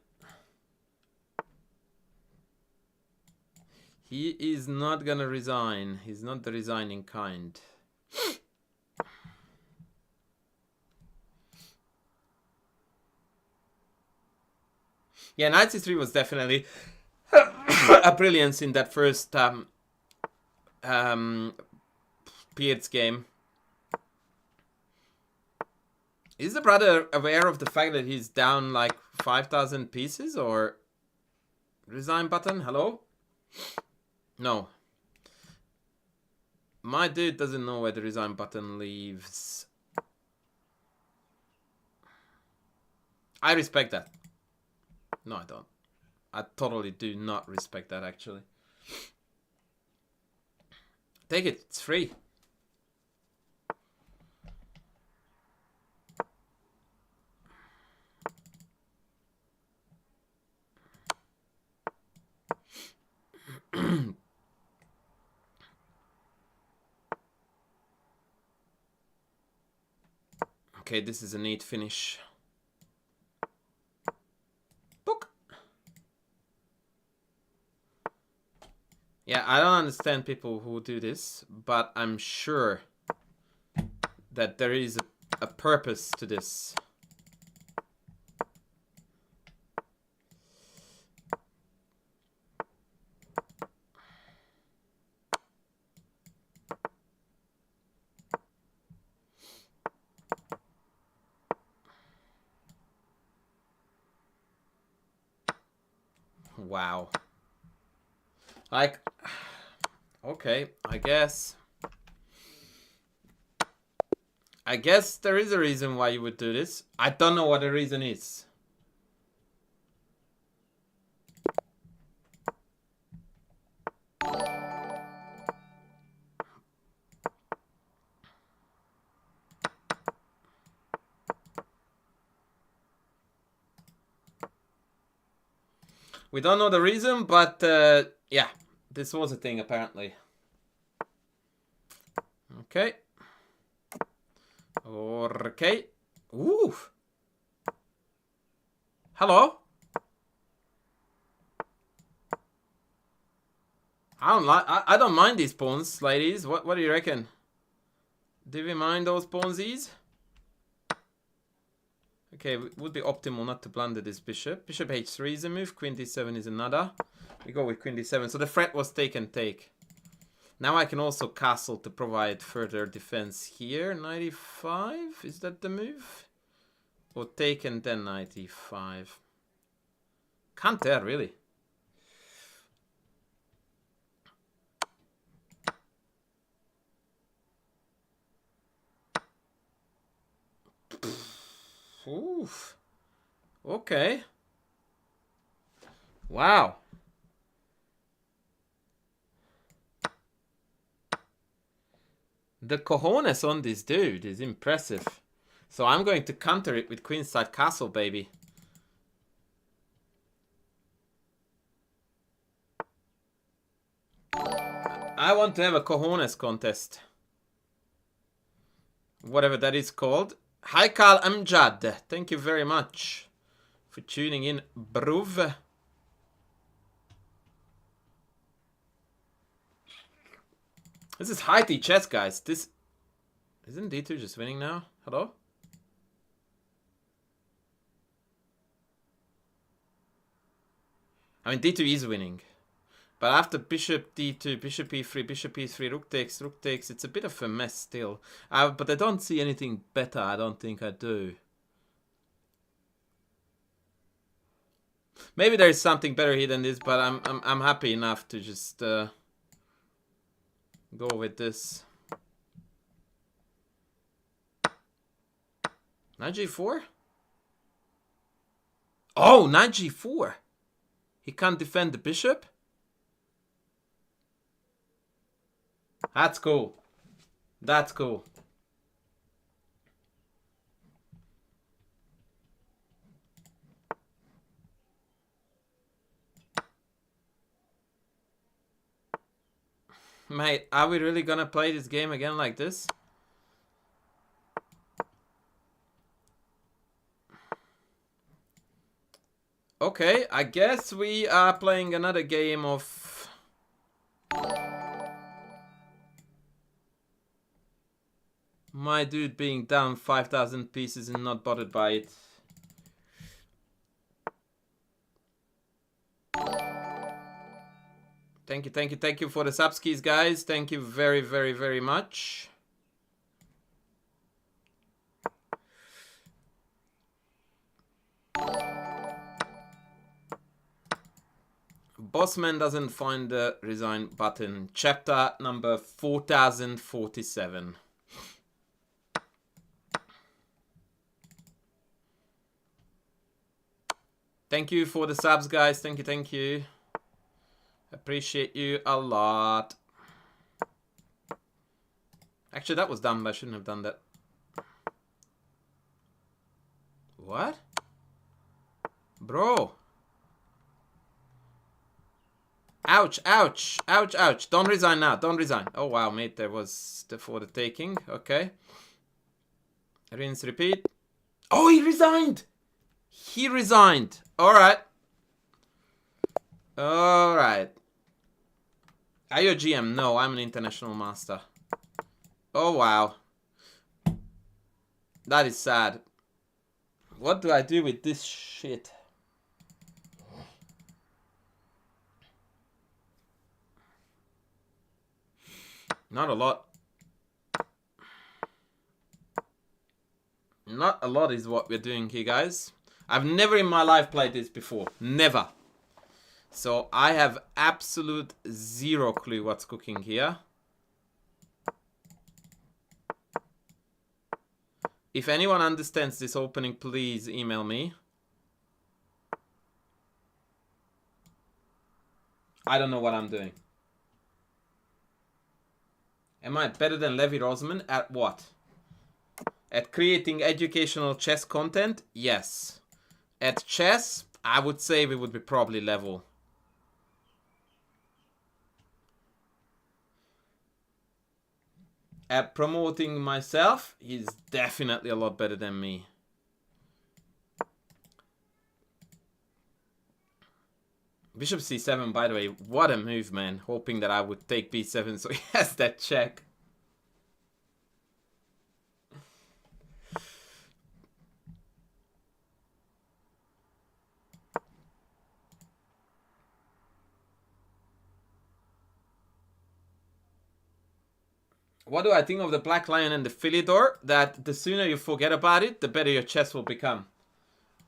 He is not gonna resign. He's not the resigning kind. Yeah, knight c3 was definitely a brilliance in that first Pierre's game. Is the brother aware of the fact that he's down like 5,000 pieces, or resign button? Hello? No. My dude doesn't know where the resign button leaves. I respect that. No, I don't. I totally do not respect that, actually. Take it. It's free. Okay, this is a neat finish. Book. Yeah, I don't understand people who do this, but I'm sure that there is a purpose to this. Wow. Like, okay, I guess there is a reason why you would do this. I don't know what the reason is. We don't know the reason, but yeah, this was a thing apparently. Okay. Okay. Ooh. Hello. I don't mind these pawns, ladies. What do you reckon? Do we mind those pawnsies? Okay, it would be optimal not to blunder this bishop. Bishop h3 is a move. Queen d7 is another. We go with queen d7. So the threat was take and take. Now I can also castle to provide further defense here. Knight e5, is that the move? Or take and then knight e5. Can't tell, really. Oof. Okay. Wow. The cojones on this dude is impressive. So I'm going to counter it with queenside castle, baby. I want to have a cojones contest. Whatever that is called. Hi, Carl Amjad. Thank you very much for tuning in, bruv. This is high T chess, guys. This isn't D2 just winning now. Hello? I mean, D2 is winning. But after bishop d2, bishop e3, bishop e3, rook takes, it's a bit of a mess still. But I don't see anything better. I don't think I do. Maybe there is something better here than this, but I'm happy enough to just go with this. Knight g4? Oh, knight g4. He can't defend the bishop? That's cool. That's cool. Mate, are we really gonna play this game again like this? Okay, I guess we are playing another game of... my dude being down 5,000 pieces and not bothered by it. Thank you for the subskis, guys. Thank you very, very, very much. Bossman doesn't find the resign button. Chapter number 4047. Thank you for the subs, guys. Thank you, thank you. Appreciate you a lot. Actually, that was dumb. I shouldn't have done that. What? Bro. Ouch, ouch, ouch, ouch. Don't resign now. Don't resign. Oh, wow, mate. There was for the taking. Okay. Rinse, repeat. Oh, he resigned. He resigned. All right. All right. Are you a GM? No, I'm an international master. Oh, wow. That is sad. What do I do with this shit? Not a lot. Not a lot is what we're doing here, guys. I've never in my life played this before. Never. So I have absolute zero clue what's cooking here. If anyone understands this opening, please email me. I don't know what I'm doing. Am I better than Levi Rosman at what? At creating educational chess content? Yes. At chess, I would say we would be probably level. At promoting myself, he's definitely a lot better than me. Bishop c7, by the way, what a move, man. Hoping that I would take b7 so he has that check. What do I think of the Black Lion and the Philidor? That the sooner you forget about it, the better your chess will become.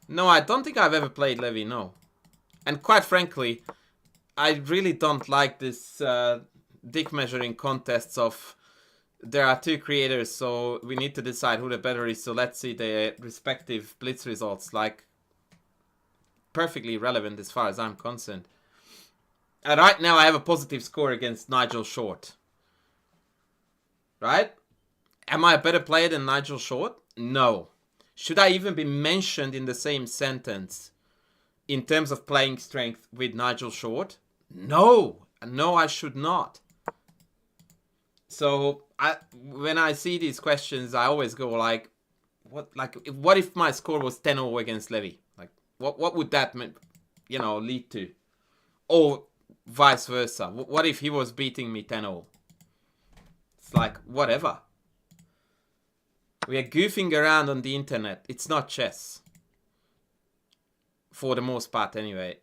No, I don't think I've ever played Levy, no. And quite frankly, I really don't like this dick measuring contests of there are two creators, so we need to decide who the better is, so let's see the respective blitz results. Like, perfectly relevant as far as I'm concerned. And right now I have a positive score against Nigel Short. Right? Am I a better player than Nigel Short? No. Should I even be mentioned in the same sentence in terms of playing strength with Nigel Short? No. No, I should not. So when I see these questions, I always go like, what if my score was 10-0 against Levy? Like, what would that lead to? Or vice versa. What if he was beating me 10-0? It's like, whatever. We are goofing around on the internet. It's not chess. For the most part, anyway.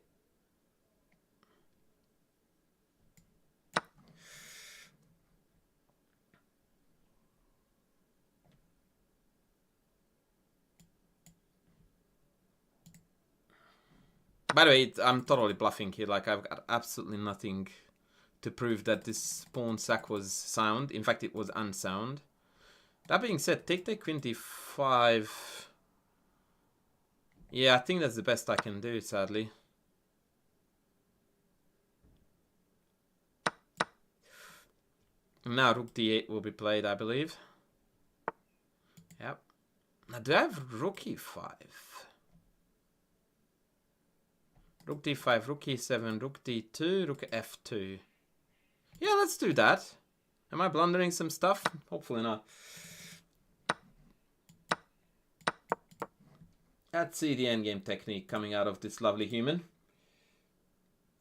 By the way, I'm totally bluffing here. Like, I've got absolutely nothing to prove that this pawn sack was sound. In fact, it was unsound. That being said, take queen d5. Yeah, I think that's the best I can do, sadly. Now rook d8 will be played, I believe. Yep. Now, do I have rook e5? Rook d5, rook e7, rook d2, rook f2. Yeah, let's do that. Am I blundering some stuff? Hopefully not. Let's see the endgame technique coming out of this lovely human.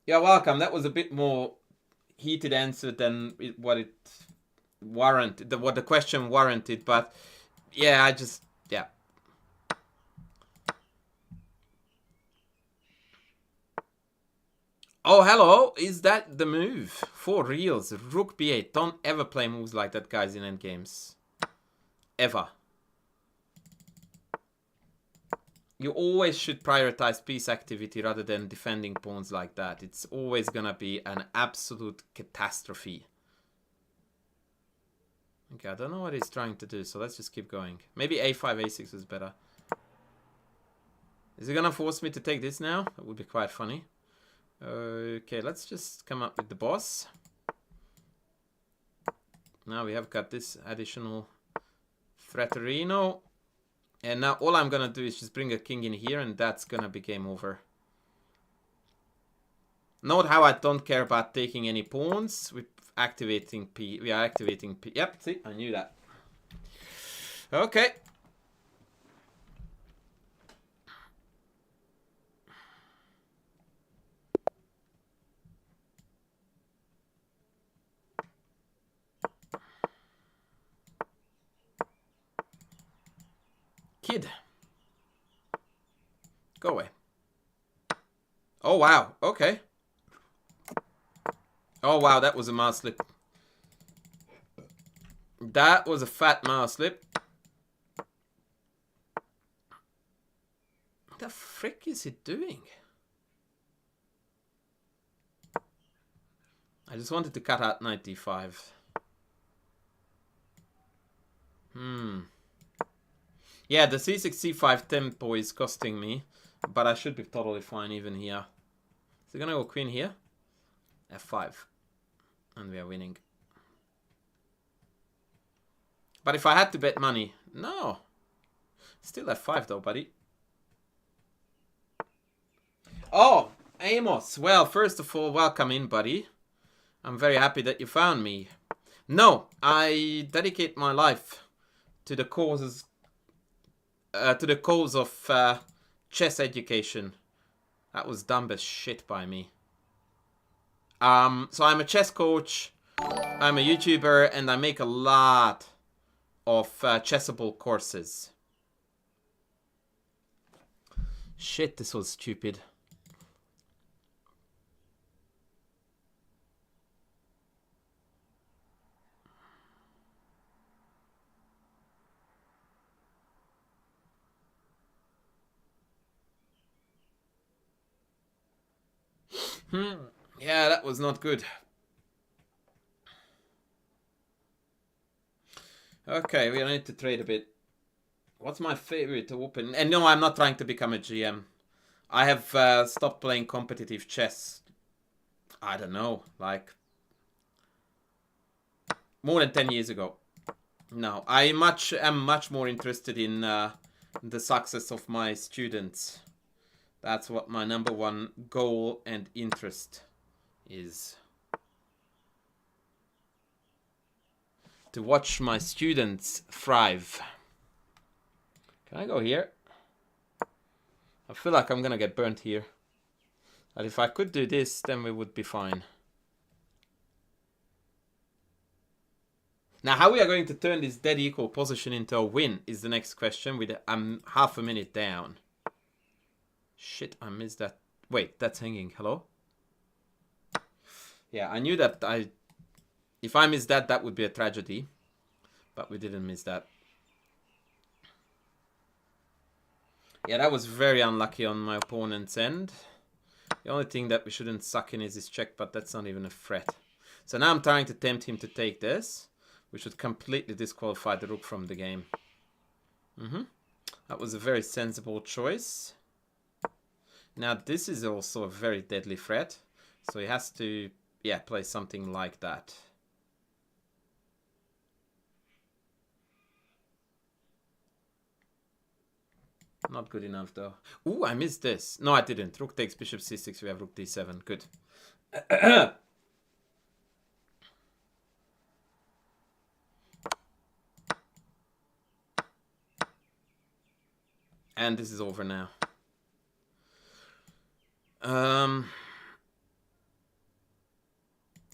Yeah, welcome. That was a bit more heated answer than what it warranted, what the question warranted. But yeah, yeah. Oh, hello. Is that the move? For reals. Rook b8. Don't ever play moves like that, guys, in endgames. Ever. You always should prioritize piece activity rather than defending pawns like that. It's always gonna be an absolute catastrophe. Okay, I don't know what he's trying to do, so let's just keep going. Maybe a5, a6 is better. Is he gonna force me to take this now? That would be quite funny. Okay, let's just come up with the boss. Now we have got this additional Fratterino. And now all I'm gonna do is just bring a king in here, and that's gonna be game over. Note how I don't care about taking any pawns. We're activating P. We are activating P. Yep, see, I knew that. Okay. Kid. Go away. Oh, wow. Okay. Oh, wow. That was a mouse slip. That was a fat mouse slip. What the frick is he doing? I just wanted to cut out knight d5. Yeah, the c6, c5 tempo is costing me, but I should be totally fine even here. Is he gonna go queen here? f5. And we are winning. But if I had to bet money, no. Still f5 though, buddy. Oh, Amos. Well, first of all, welcome in, buddy. I'm very happy that you found me. No, I dedicate my life to the causes, to the cause of chess education. That was dumb as shit by me. So I'm a chess coach, I'm a YouTuber, and I make a lot of chessable courses. Shit, this was stupid. Yeah, that was not good. Okay, we need to trade a bit. What's my favorite to open? And no, I'm not trying to become a GM. I have stopped playing competitive chess. I don't know, like more than 10 years ago. No, I am much more interested in the success of my students. That's what my #1 goal and interest is. To watch my students thrive. Can I go here? I feel like I'm gonna get burnt here. But if I could do this, then we would be fine. Now, how we are going to turn this dead equal position into a win is the next question. With half a minute down. Shit, I missed that. Wait, that's hanging. Hello? Yeah, I knew that if I missed that, that would be a tragedy. But we didn't miss that. Yeah, that was very unlucky on my opponent's end. The only thing that we shouldn't suck in is his check, but that's not even a threat. So now I'm trying to tempt him to take this, which would completely disqualify the rook from the game. That was a very sensible choice. Now this is also a very deadly threat. So he has to, yeah, play something like that. Not good enough though. Ooh, I missed this. No, I didn't. Rook takes bishop c6. We have rook d7. Good. And this is over now.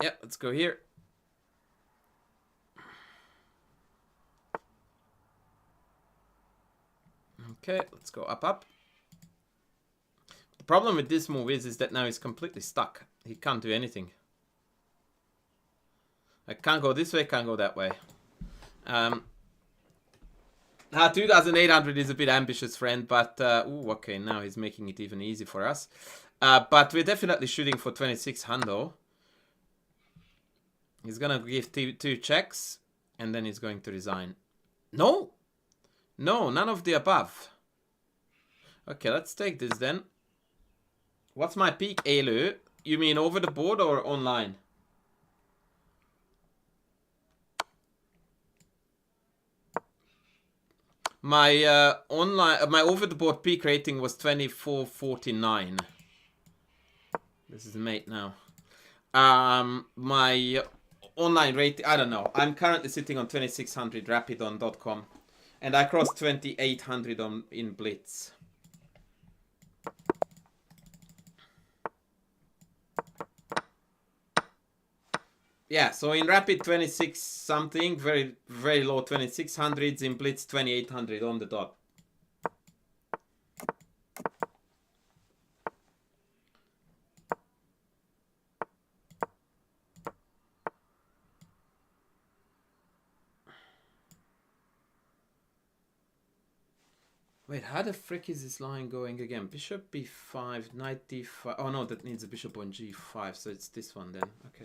Yeah, let's go here. Okay, let's go up, up. The problem with this move is that now he's completely stuck. He can't do anything. I can't go this way, can't go that way. 2,800 is a bit ambitious, friend, but ooh, okay, now he's making it even easy for us. But we're definitely shooting for 2600. He's gonna give two checks, and then he's going to resign. No! No, none of the above. Okay, let's take this then. What's my peak, Elu? You mean over the board or online? My my over the board peak rating was 2449. This is mate now. My online rating, I don't know. I'm currently sitting on 2600 rapidon.com, and I crossed 2800 in Blitz. Yeah, so in Rapid 26 something, very low 2600s, in Blitz 2800 on the dot. Wait, how the frick is this line going again? Bishop b5, knight d5. Oh no, that needs a bishop on g5, so it's this one then. Okay.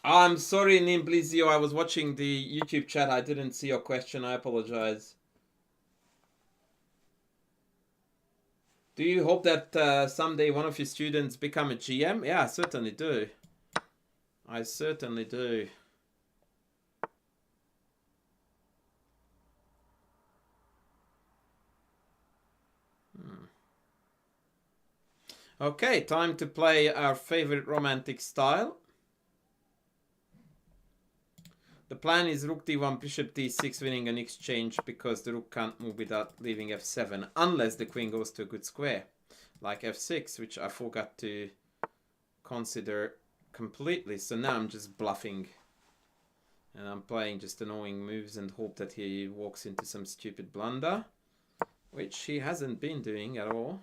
I'm sorry, Nimblizio. I was watching the YouTube chat. I didn't see your question. I apologize. Do you hope that someday one of your students become a GM? Yeah, I certainly do. I certainly do. Okay, time to play our favorite romantic style. The plan is rook d1, bishop d6, winning an exchange because the rook can't move without leaving f7, unless the queen goes to a good square, like f6, which I forgot to consider completely. So now I'm just bluffing, and I'm playing just annoying moves and hope that he walks into some stupid blunder, which he hasn't been doing at all.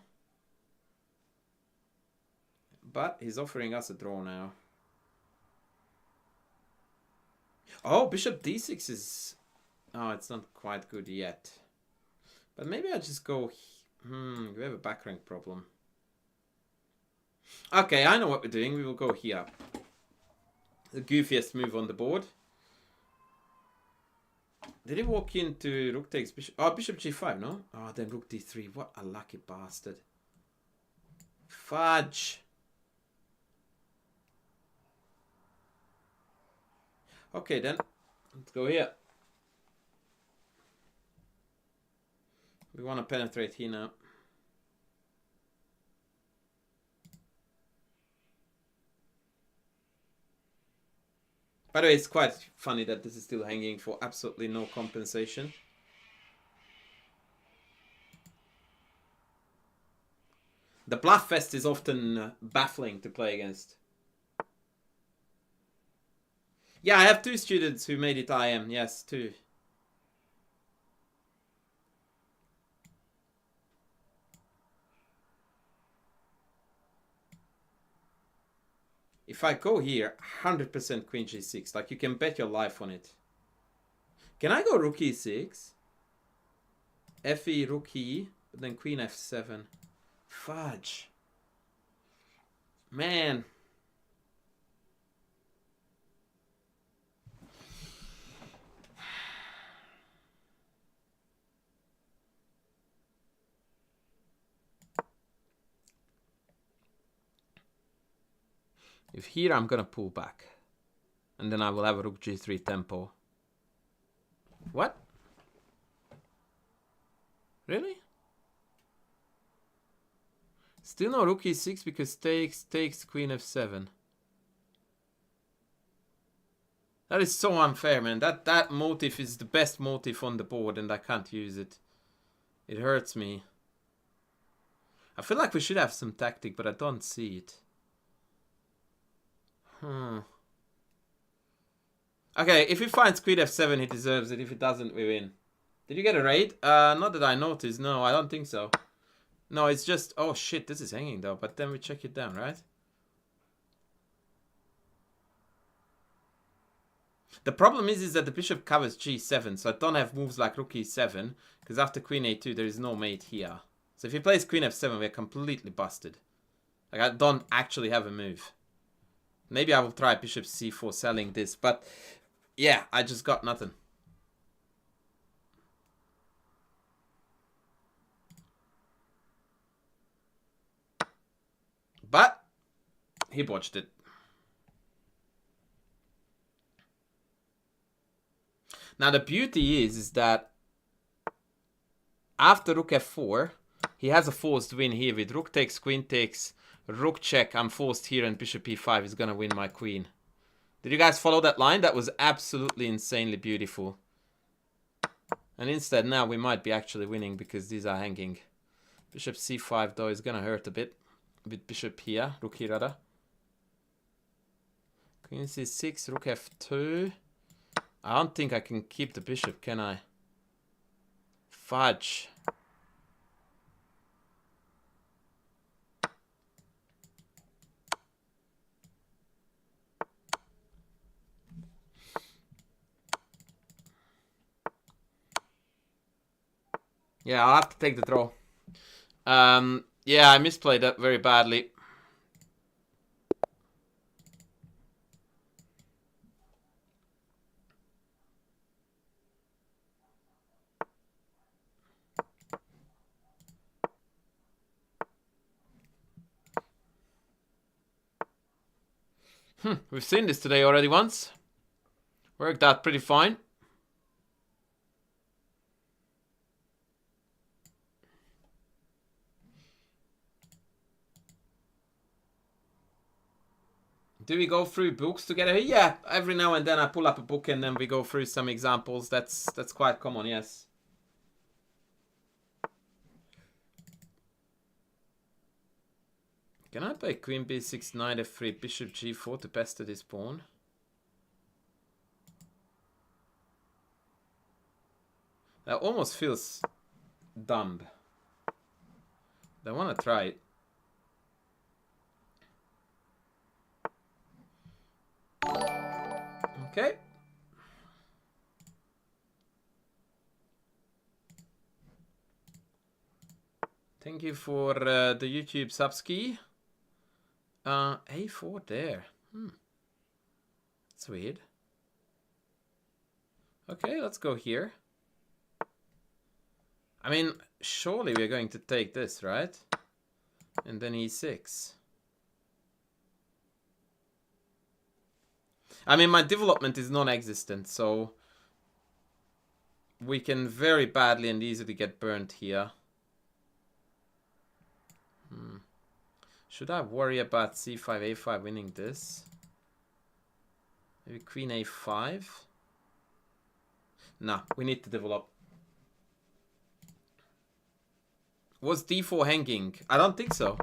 But he's offering us a draw now. Oh, bishop d6 is... Oh, it's not quite good yet. But maybe I just go... we have a back rank problem. Okay, I know what we're doing. We will go here. The goofiest move on the board. Did he walk into rook takes bishop? Oh, bishop g5, no? Oh, then rook d3. What a lucky bastard. Fudge. Okay, then. Let's go here. We want to penetrate here now. By the way, it's quite funny that this is still hanging for absolutely no compensation. The bluff fest is often baffling to play against. Yeah, I have 2 students who made it IM. Yes, 2. If I go here, 100% queen g6. Like, you can bet your life on it. Can I go rook e6? Fe, rook e, but then queen f7. Fudge. Man. If here, I'm gonna pull back. And then I will have a rook g3 tempo. What? Really? Still no rook e6 because takes queen f7. That is so unfair, man. That motif is the best motif on the board and I can't use it. It hurts me. I feel like we should have some tactic, but I don't see it. Okay, if he finds queen f7, he deserves it. If he doesn't, we win. Did you get a raid? Not that I noticed. No, I don't think so. No, it's just... Oh, shit, this is hanging, though. But then we check it down, right? The problem is that the bishop covers g7, so I don't have moves like rook e7, because after queen a2, there is no mate here. So if he plays queen f7, we're completely busted. Like, I don't actually have a move. Maybe I will try bishop c4 selling this, but yeah, I just got nothing. But he botched it. Now the beauty is that after rook f4, he has a forced win here with rook takes, queen takes, rook check. I'm forced here and bishop e5 is gonna win my queen. Did you guys follow that line? That was absolutely insanely beautiful. And instead now we might be actually winning because these are hanging. Bishop c5 though is gonna hurt a bit. With bishop here, rook here rather. Queen c6, rook f2. I don't think I can keep the bishop, can I? Fudge. Yeah, I'll have to take the draw. Yeah, I misplayed that very badly. We've seen this today already once. Worked out pretty fine. Do we go through books together? Yeah, every now and then I pull up a book and then we go through some examples. That's quite common, yes. Can I play queen b6, knight f3, bishop g4 to pester this pawn? That almost feels dumb. I want to try it. Okay. Thank you for the YouTube subski. A4 there. That's weird. Okay, let's go here. I mean, surely we're going to take this, right? And then e6. I mean, my development is non-existent, so we can very badly and easily get burnt here. Should I worry about c5, a5 winning this? Maybe queen a5? Nah, we need to develop. Was d4 hanging? I don't think so.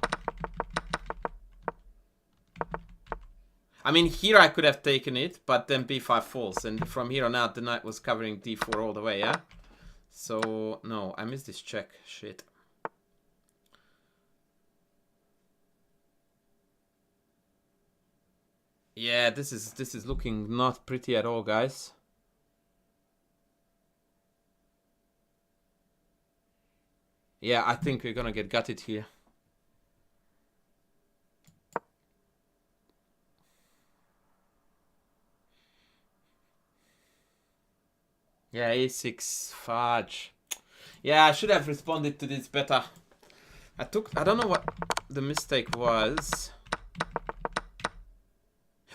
I mean, here I could have taken it, but then b5 falls. And from here on out, the knight was covering d4 all the way, yeah? So, no, I missed this check. Shit. Yeah, this is looking not pretty at all, guys. Yeah, I think we're gonna get gutted here. Yeah, a6, fudge. Yeah, I should have responded to this better. I don't know what the mistake was.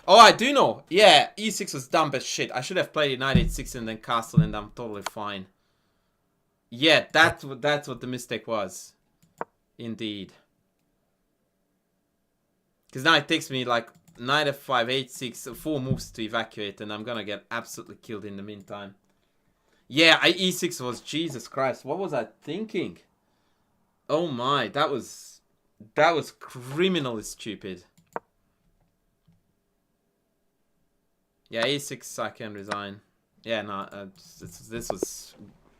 Oh, I do know. Yeah, e6 was dumb as shit. I should have played knight h6 and then castle and I'm totally fine. Yeah, that's what the mistake was. Indeed. Because now it takes me like knight f5, h6, 4 moves to evacuate and I'm gonna get absolutely killed in the meantime. Yeah, e6 was... Jesus Christ, what was I thinking? Oh my, that was criminally stupid. Yeah, e6 I can resign. Yeah, no, this was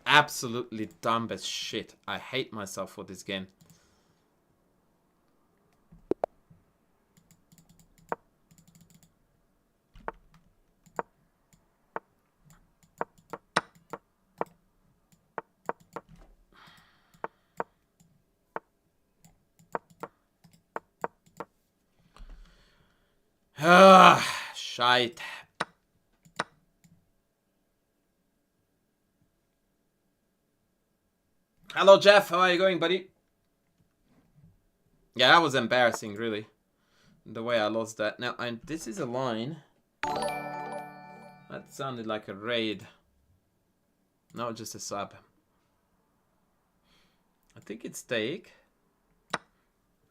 absolutely dumb as shit. I hate myself for this game. Ah, shite. Hello, Jeff. How are you going, buddy? Yeah, that was embarrassing, really. The way I lost that. Now, this is a line. That sounded like a raid. No, just a sub. I think it's take.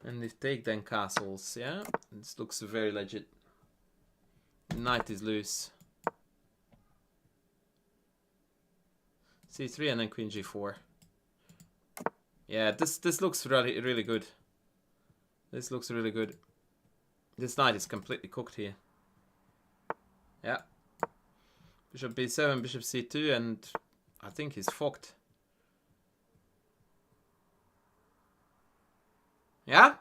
And if take, then castles. Yeah, this looks very legit. Knight is loose. C3 and then queen g4. Yeah, this looks really good. This looks really good. This knight is completely cooked here. Yeah. Bishop b7, bishop c2, and I think he's fucked. Yeah?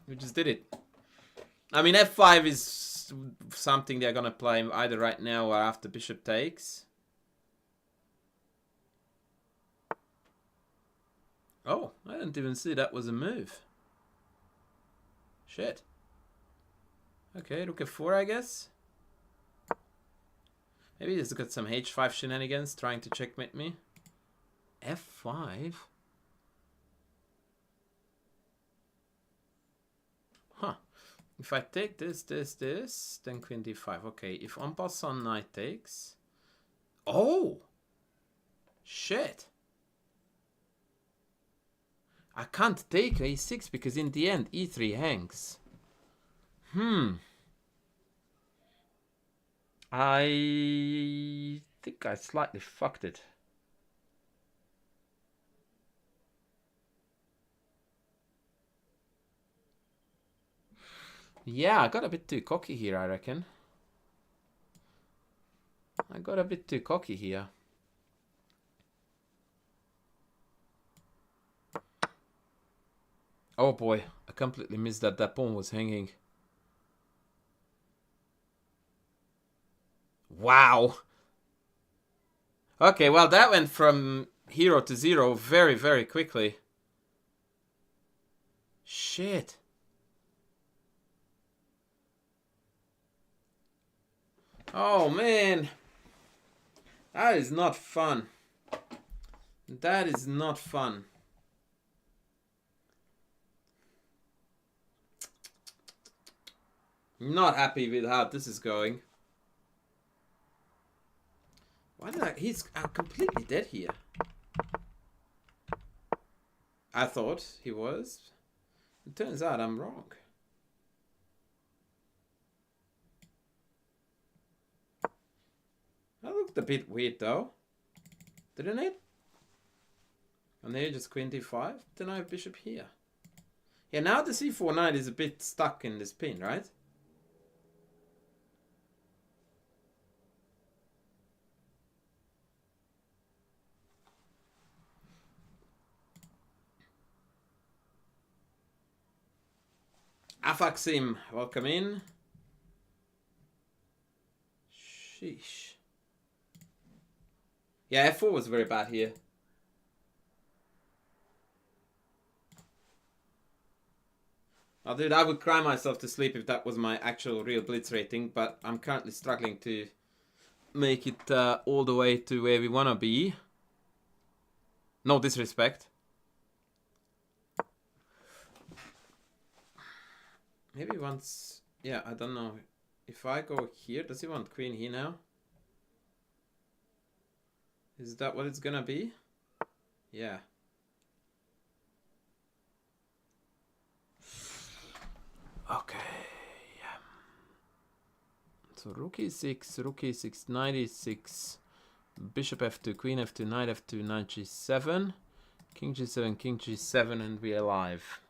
We just did it. I mean, f5 is something they're gonna play either right now or after bishop takes. Oh, I didn't even see that was a move. Shit. Okay, rook f4, I guess. Maybe he's got some h5 shenanigans trying to checkmate me. f5? Huh. If I take this, then queen d5. Okay, if en passant knight takes... Oh! Shit! I can't take a6 because in the end e3 hangs. I think I slightly fucked it. Yeah, I got a bit too cocky here, I reckon. I got a bit too cocky here. Oh boy, I completely missed that that pawn was hanging. Wow. Okay, well that went from hero to zero very, very quickly. Shit. Oh man. That is not fun. That is not fun. Not happy with how this is going. Why did he's completely dead here. I thought he was. It turns out I'm wrong. That looked a bit weird though. Didn't it? And there just queen d5. Then I have bishop here. Yeah, now the c4 knight is a bit stuck in this pin, right? Afaxim, welcome in. Sheesh. Yeah, f4 was very bad here. Oh, dude, I would cry myself to sleep if that was my actual real blitz rating, but I'm currently struggling to make it all the way to where we want to be. No disrespect. Maybe once... Yeah, I don't know. If I go here, does he want queen here now? Is that what it's gonna be? Yeah. Okay. So rook e6, rook e6, knight e6, bishop f2, queen f2, knight f2, knight g7, king g7, and we're alive.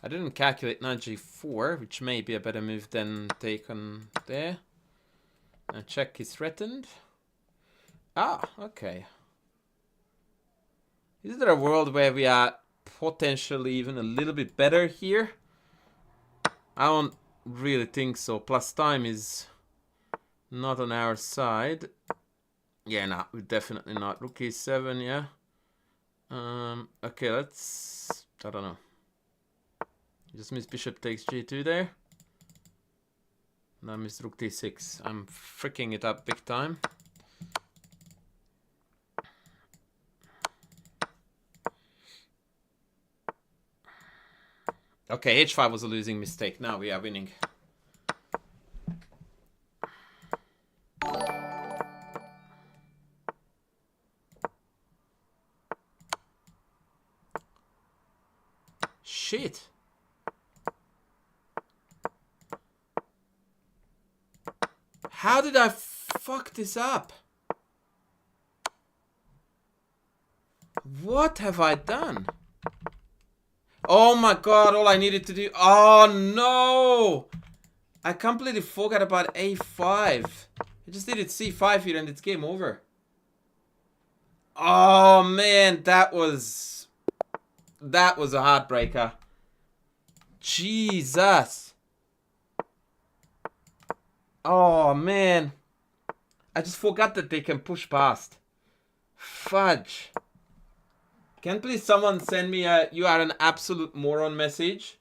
I didn't calculate knight g4, which may be a better move than take on there. And check is threatened. Ah, okay. Is there a world where we are potentially even a little bit better here? I don't really think so. Plus time is not on our side. Yeah, no, we're definitely not. Rook e7, yeah. Okay, let's... I don't know. Just miss bishop takes g2 there. Now miss rook d6. I'm freaking it up big time. Okay, h5 was a losing mistake. Now we are winning. Shit. How did I fuck this up? What have I done? Oh my god, all I needed to do... Oh no! I completely forgot about a5. I just needed c5 here and it's game over. Oh man, that was a heartbreaker. Jesus. Oh man. I just forgot that they can push past. Fudge. Can please someone send me a "you are an absolute moron" message?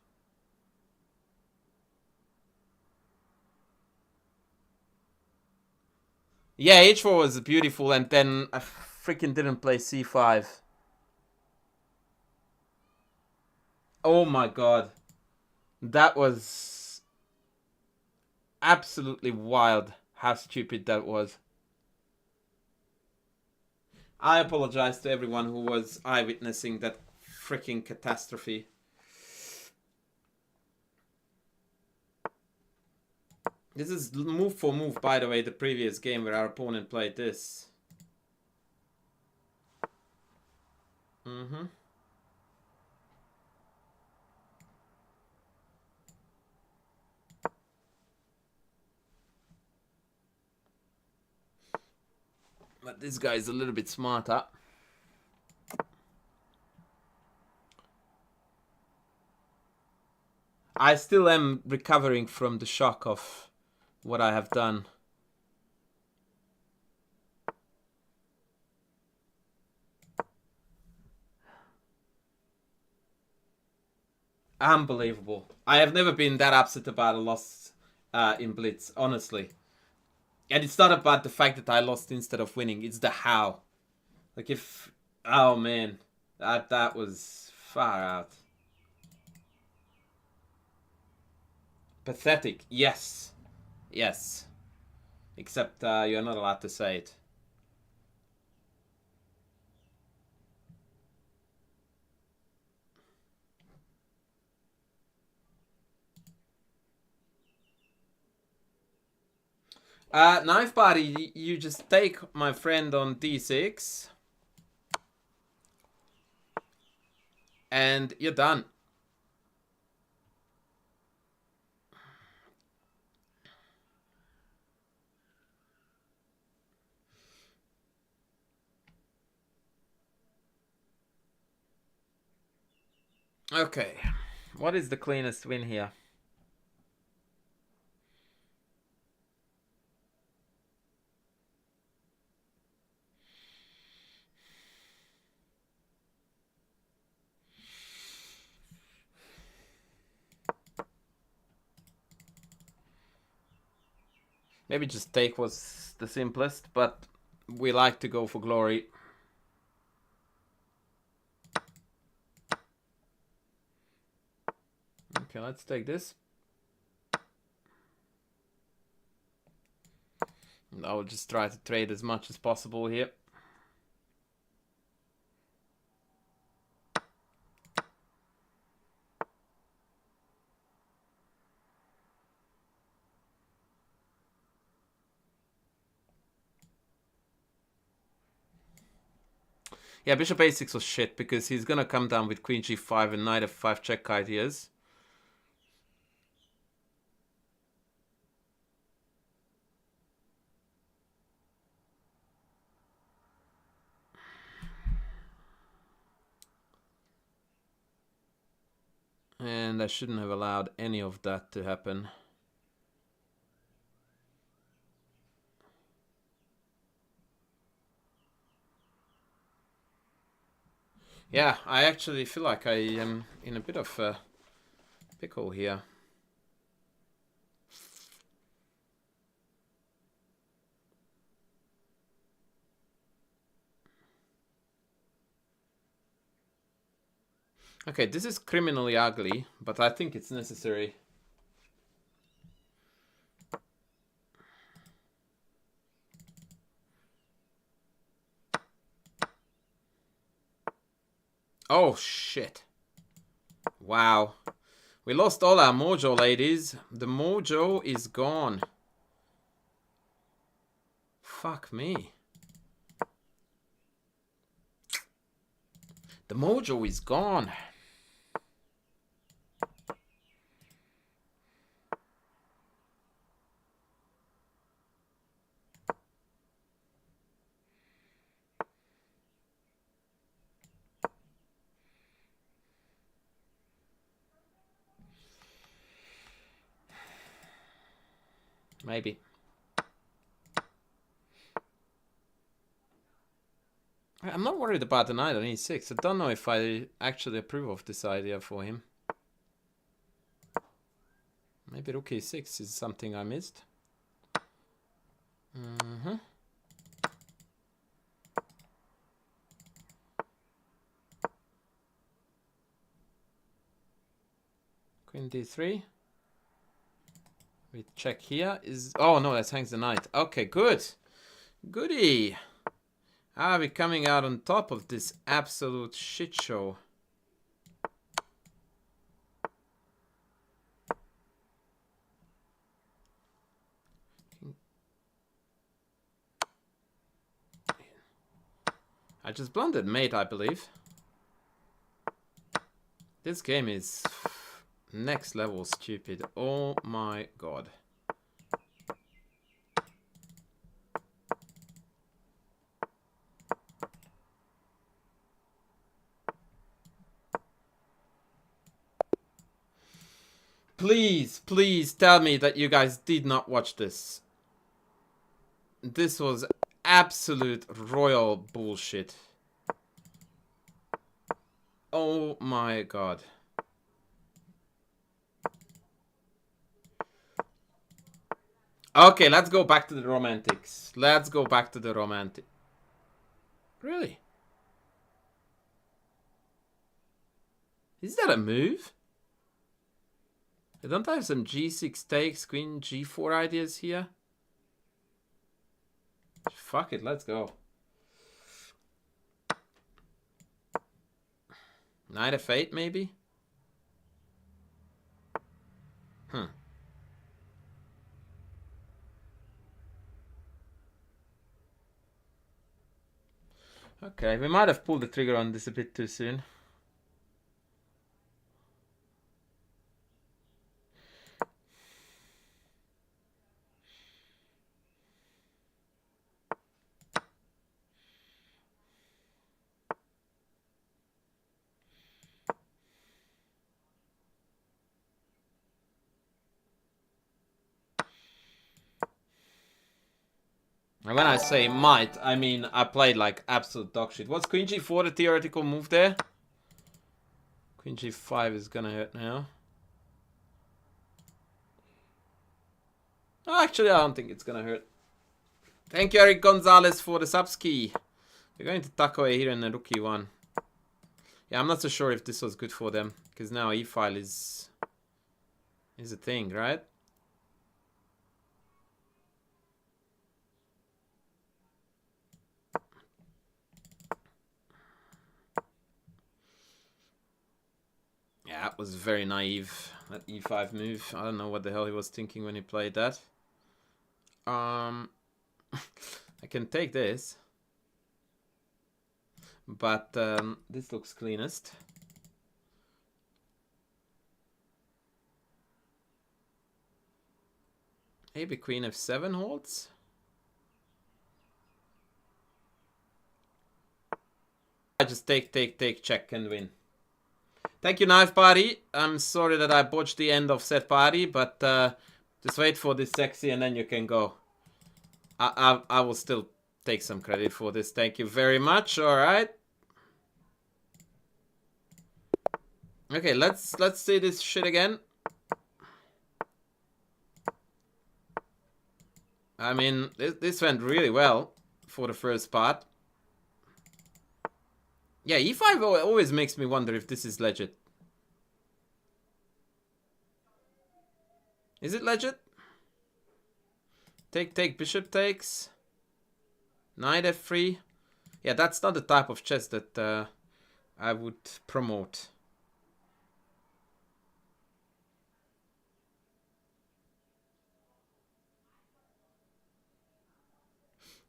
Yeah, h4 was beautiful and then I freaking didn't play c5. Oh my god. That was absolutely wild how stupid that was. I apologize to everyone who was eyewitnessing that freaking catastrophe. This is move for move, by the way, the previous game where our opponent played this. But this guy is a little bit smarter. I still am recovering from the shock of what I have done. Unbelievable. I have never been that upset about a loss in Blitz, honestly. And it's not about the fact that I lost instead of winning. It's the how. Like if... Oh man. That was far out. Pathetic. Yes. Yes. Except you're not allowed to say it. Knife body, you just take my friend on d6. And you're done. Okay. What is the cleanest win here? Maybe just take was the simplest, but we like to go for glory. Okay, let's take this. I will just try to trade as much as possible here. Yeah, bishop a6 was shit because he's gonna come down with queen g5 and knight f5 check ideas. And I shouldn't have allowed any of that to happen. Yeah, I actually feel like I am in a bit of a pickle here. Okay, this is criminally ugly, but I think it's necessary. Oh, shit. Wow. We lost all our mojo, ladies. The mojo is gone. Fuck me. The mojo is gone. Maybe. I'm not worried about the knight on e6. I don't know if I actually approve of this idea for him. Maybe rook e6 is something I missed. Queen d3. We check here. Oh no, that hangs the knight. Okay, good. Goody. Are we coming out on top of this absolute shit show? I just blundered mate, I believe. This game is next level stupid. Oh my god. Please, please tell me that you guys did not watch this. This was absolute royal bullshit. Oh my god. Okay, let's go back to the romantics. Let's go back to the romantic. Really? Is that a move? Don't I have some g6 takes, queen g4 ideas here? Fuck it, let's go. Knight f8 maybe? Okay, we might have pulled the trigger on this a bit too soon. And when I say might, I mean I played like absolute dog shit. What's queen g4 the theoretical move there? Queen g5 is gonna hurt now. Oh, actually, I don't think it's gonna hurt. Thank you, Eric Gonzalez, for the subski. We're going to tuck away here in the rook e1. Yeah, I'm not so sure if this was good for them, because now e-file is a thing, right? Yeah, that was very naive, that e5 move. I don't know what the hell he was thinking when he played that. I can take this. But this looks cleanest. Maybe queen f7 holds? I just take, check and win. Thank you, Knife Party. I'm sorry that I botched the end of set party, but just wait for this sexy and then you can go. I will still take some credit for this. Thank you very much. All right. Okay, let's see this shit again. I mean, this went really well for the first part. Yeah, e5 always makes me wonder if this is legit. Is it legit? Take, bishop takes. Knight f3. Yeah, that's not the type of chess that I would promote.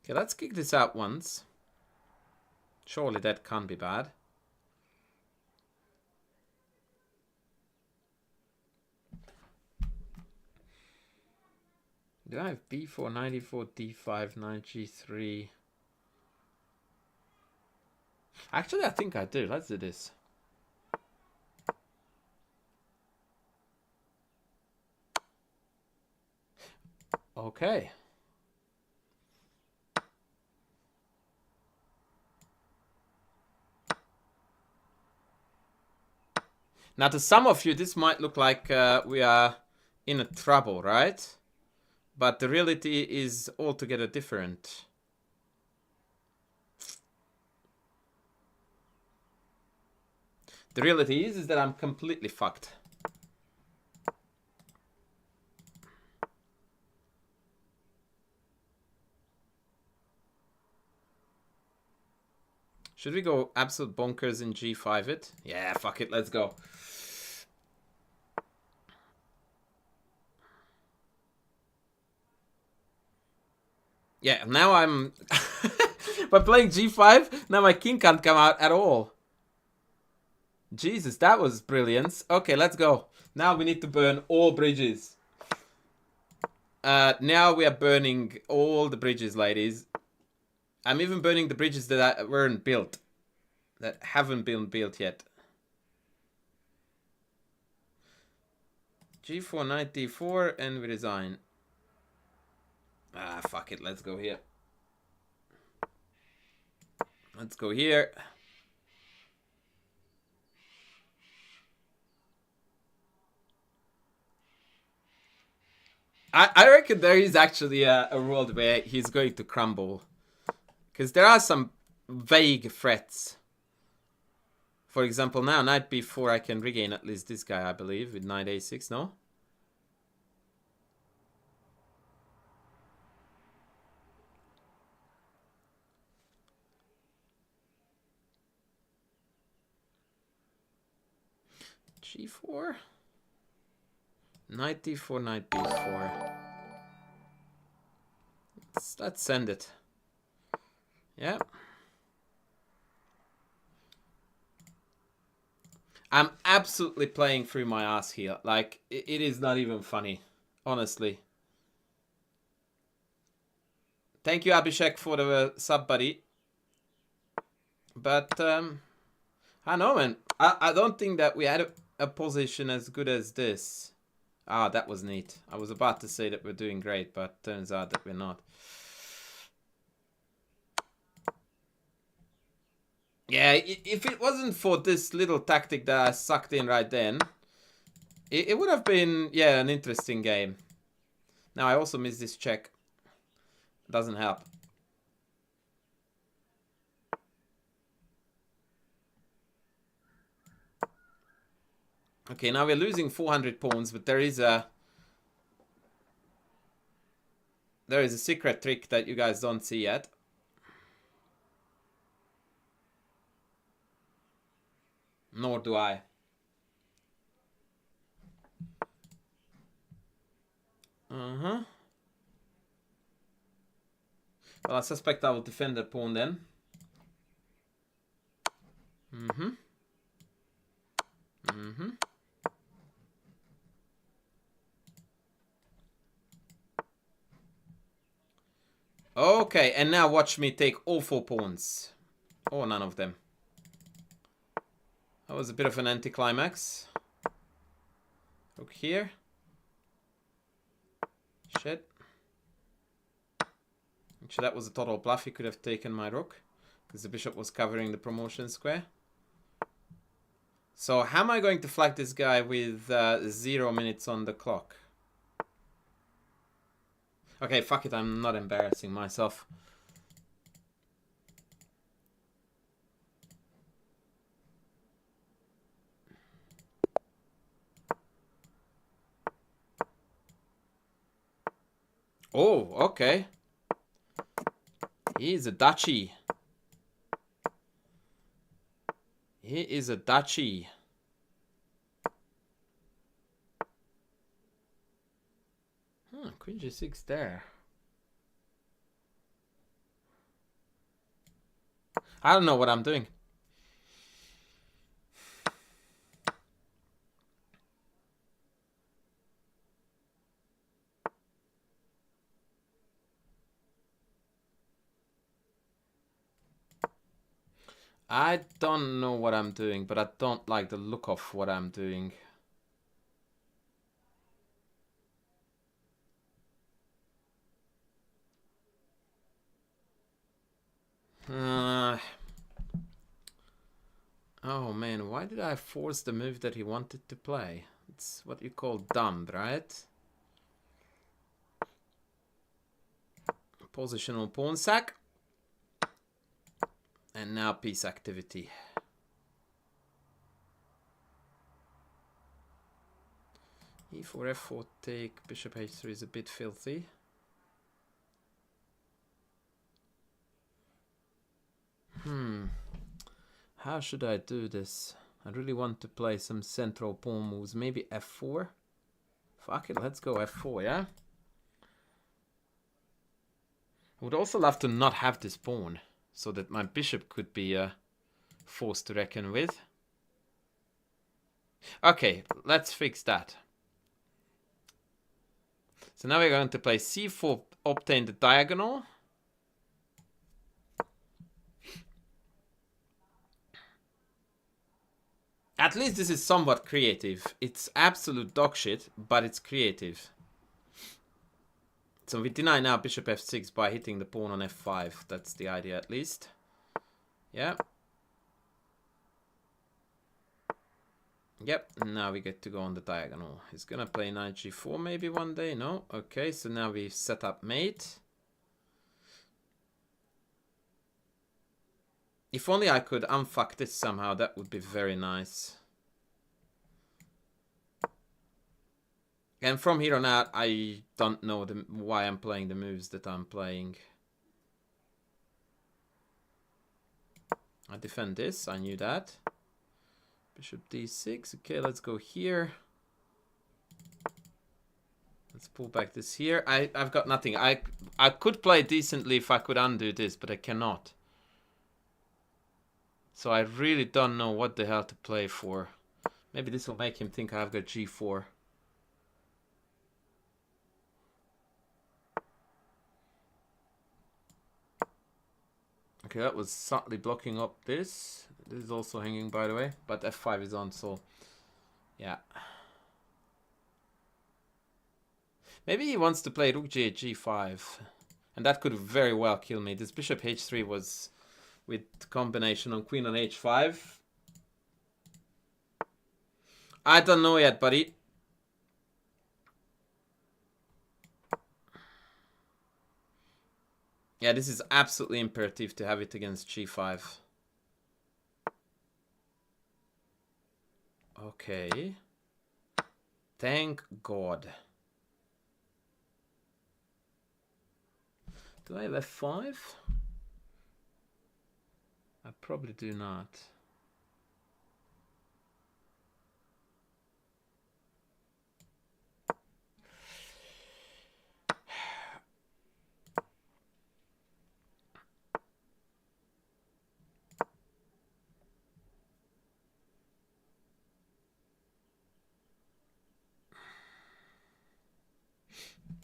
Okay, let's kick this out once. Surely that can't be bad. Do I have b4, knight e4, d5, knight g3? Actually, I think I do. Let's do this. Okay. Now, to some of you, this might look like we are in a trouble, right? But the reality is altogether different. The reality is that I'm completely fucked. Should we go absolute bonkers in g5 it? Yeah, fuck it, let's go. Yeah, now I'm... By playing g5, now my king can't come out at all. Jesus, that was brilliant. Okay, let's go. Now we need to burn all bridges. Now we are burning all the bridges, ladies. I'm even burning the bridges that weren't built. That haven't been built yet. g4, knight d4, and we resign. Ah, fuck it. Let's go here. Let's go here. I reckon there is actually a world where he's going to crumble. Because there are some vague threats. For example, now knight b4, I can regain at least this guy, I believe, with knight a6, no? g4? Knight d4, knight b4. Let's send it. Yeah. I'm absolutely playing through my ass here. Like, it is not even funny. Honestly. Thank you, Abhishek, for the sub, buddy. But, I know, man. I don't think that we had a position as good as this. Ah, that was neat. I was about to say that we're doing great, but turns out that we're not. Yeah, if it wasn't for this little tactic that I sucked in right then, it would have been, yeah, an interesting game. Now, I also missed this check. Doesn't help. Okay, now we're losing 400 pawns, but there is a secret trick that you guys don't see yet. Nor do I. Well, I suspect I will defend the pawn then. Okay, and now watch me take all 4 pawns. Or none of them. That was a bit of an anticlimax. Look here. Shit. Actually, that was a total bluff. He could have taken my rook, because the bishop was covering the promotion square. So how am I going to flag this guy with 0 minutes on the clock? Okay, fuck it. I'm not embarrassing myself. Oh, okay. He's a duchy. He is a duchy. Queen g6 there. I don't know what I'm doing. I don't know what I'm doing, but I don't like the look of what I'm doing. Oh man, why did I force the move that he wanted to play? It's what you call dumb, right? Positional pawn sack. And now piece activity. E4, F4 take, bishop h3 is a bit filthy. How should I do this? I really want to play some central pawn moves. Maybe f4? Fuck it, let's go f4, yeah? I would also love to not have this pawn, so that my bishop could be forced to reckon with. Okay, let's fix that. So now we're going to play c4, obtain the diagonal. At least this is somewhat creative. It's absolute dog shit, but it's creative. So we deny now bishop f6 by hitting the pawn on f5. That's the idea, at least. Yeah. Yep, and now we get to go on the diagonal. He's gonna play knight g4 maybe one day. No? Okay, so now we set up mate. If only I could unfuck this somehow, that would be very nice. And from here on out, I don't know why I'm playing the moves that I'm playing. I defend this, I knew that. Bishop d6, okay, let's go here. Let's pull back this here. I've got nothing. I could play decently if I could undo this, but I cannot. So I really don't know what the hell to play for. Maybe this will make him think I've got g4. Okay, that was subtly blocking up this. This is also hanging, by the way. But f5 is on, so... yeah. Maybe he wants to play rook g8, g5. And that could very well kill me. This bishop h3 was... with combination on queen on h5. I don't know yet, buddy. Yeah, this is absolutely imperative to have it against g5. Okay. Thank God. Do I have f5? I probably do not.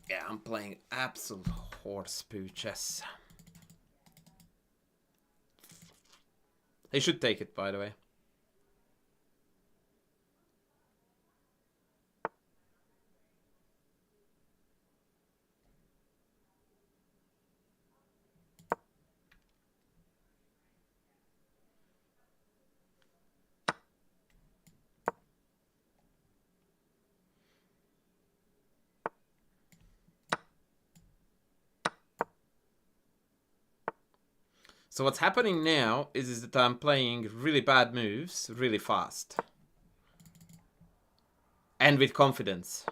Yeah, I'm playing absolute horsepoo chess. He should take it, by the way. So what's happening now is that I'm playing really bad moves really fast. And with confidence.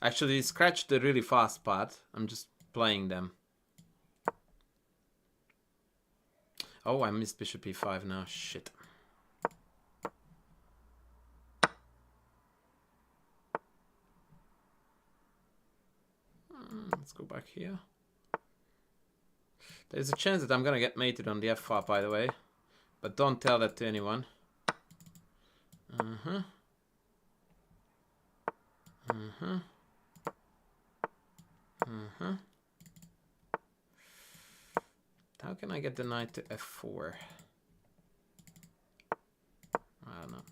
Actually, scratch the really fast part. I'm just playing them. Oh, I missed bishop e5 now. Shit. Let's go back here. There's a chance that I'm gonna get mated on the f-file, by the way. But don't tell that to anyone. Uh-huh. Uh-huh. Uh-huh. How can I get the knight to f4? I don't know.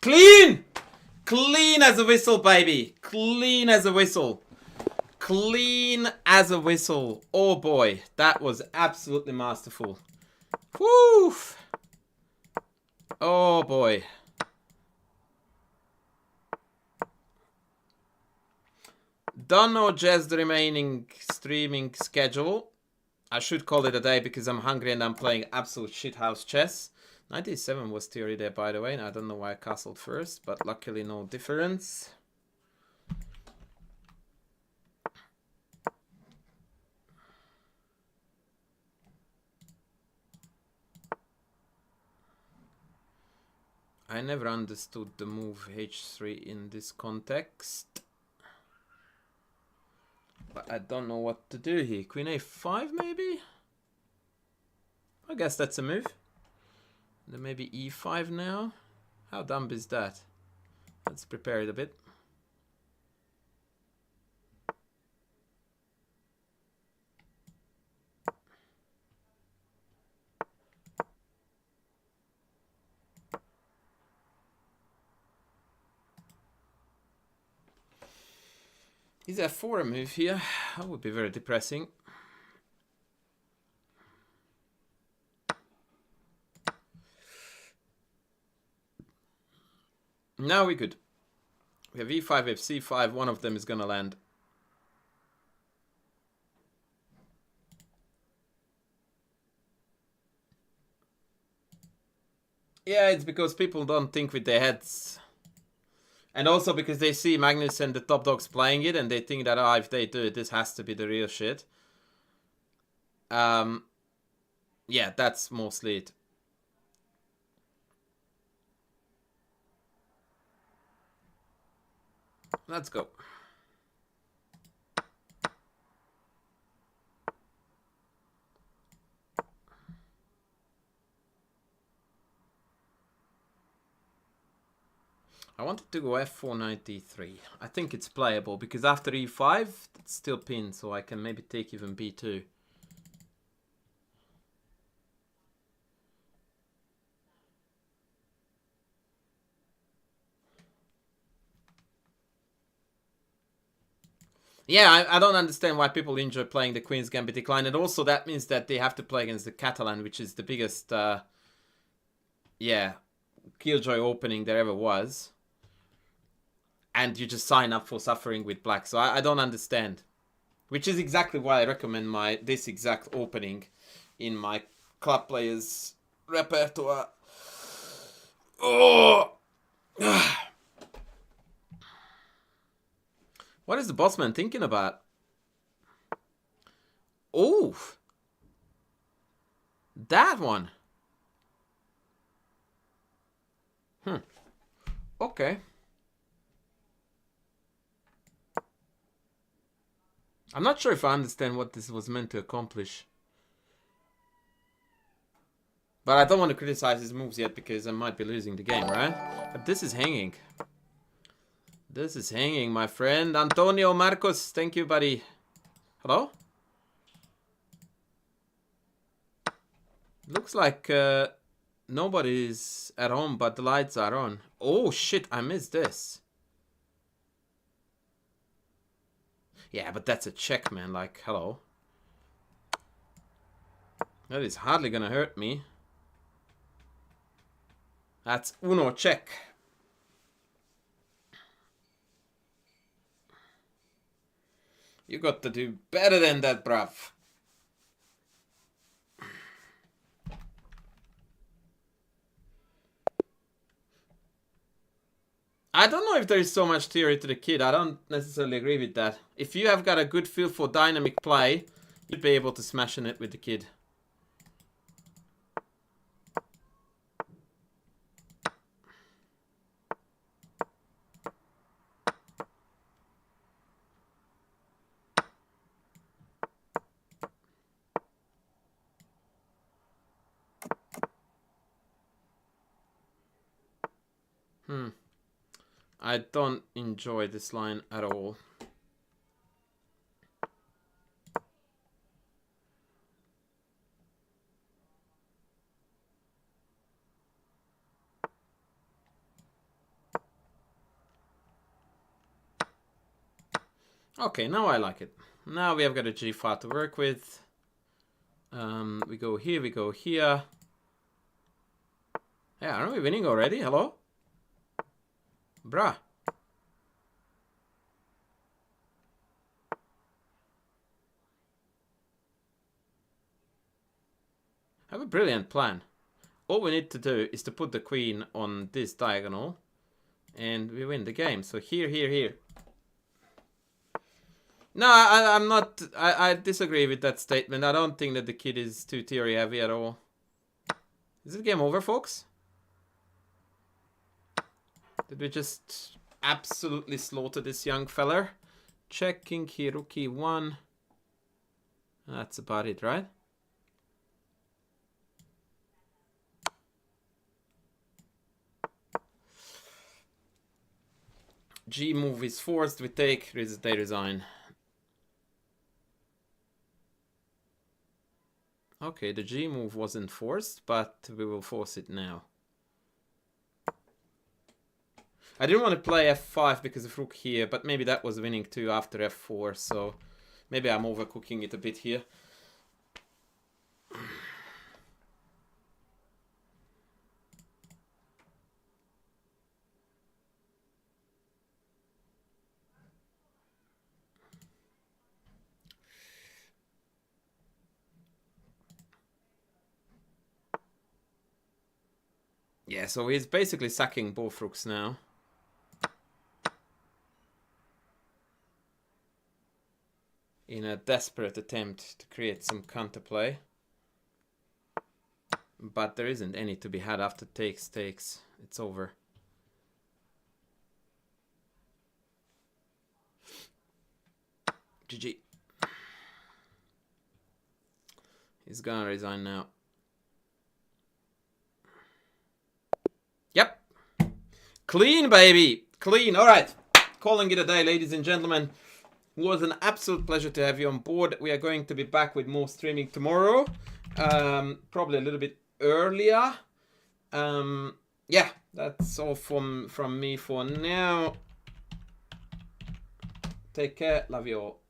Clean! Clean as a whistle, baby. Clean as a whistle. Clean as a whistle. Oh boy, that was absolutely masterful. Woo! Oh boy. Don't know just the remaining streaming schedule. I should call it a day because I'm hungry and I'm playing absolute shithouse chess. 97 was theory there, by the way, and I don't know why I castled first, but luckily no difference. I never understood the move h3 in this context. But I don't know what to do here. Queen a5 maybe? I guess that's a move. Then maybe e5 now? How dumb is that? Let's prepare it a bit. Is f4 a move here? That would be very depressing. Now we good. We have e5, we have c5. One of them is gonna land. Yeah, it's because people don't think with their heads. And also because they see Magnus and the top dogs playing it and they think that, oh, if they do it, this has to be the real shit. Yeah, that's mostly it. Let's go. I wanted to go f4 knight d3. I think it's playable because after e5 it's still pinned, so I can maybe take even b2. Yeah, I don't understand why people enjoy playing the Queen's Gambit Decline, and also that means that they have to play against the Catalan, which is the biggest, yeah, Killjoy opening there ever was. And you just sign up for suffering with black, so I don't understand. Which is exactly why I recommend this exact opening in my club players repertoire. Oh! What is the bossman thinking about? Oh! That one! Okay. I'm not sure if I understand what this was meant to accomplish. But I don't want to criticize his moves yet because I might be losing the game, right? But this is hanging. This is hanging, my friend. Antonio Marcos, thank you, buddy. Hello? Looks like nobody's at home, but the lights are on. Oh, shit, I missed this. Yeah, but that's a check, man. Like, hello. That is hardly gonna hurt me. That's uno check. You got to do better than that, bruv. I don't know if there is so much theory to the kid. I don't necessarily agree with that. If you have got a good feel for dynamic play, you'd be able to smash in it with the kid. I don't enjoy this line at all. Okay, now I like it. Now we have got a G file to work with. We go here, we go here. Yeah, aren't we winning already? Hello? Bruh. I have a brilliant plan. All we need to do is to put the queen on this diagonal and we win the game. So here, here, here. No, I'm not... I disagree with that statement. I don't think that the kid is too theory heavy at all. Is it game over, folks? Did we just absolutely slaughter this young feller? Checking here, rook e1. That's about it, right? G move is forced, we take, they resign. Okay, the G move wasn't forced, but we will force it now. I didn't want to play f5 because of rook here, but maybe that was winning too after f4, so maybe I'm overcooking it a bit here. Yeah, so he's basically sacking both rooks now. In a desperate attempt to create some counterplay. But there isn't any to be had after takes. It's over. GG. He's gonna resign now. Yep. Clean, baby. Clean. All right. Calling it a day, ladies and gentlemen. It was an absolute pleasure to have you on board. We are going to be back with more streaming tomorrow. Probably a little bit earlier. Yeah, that's all from me for now. Take care. Love you all.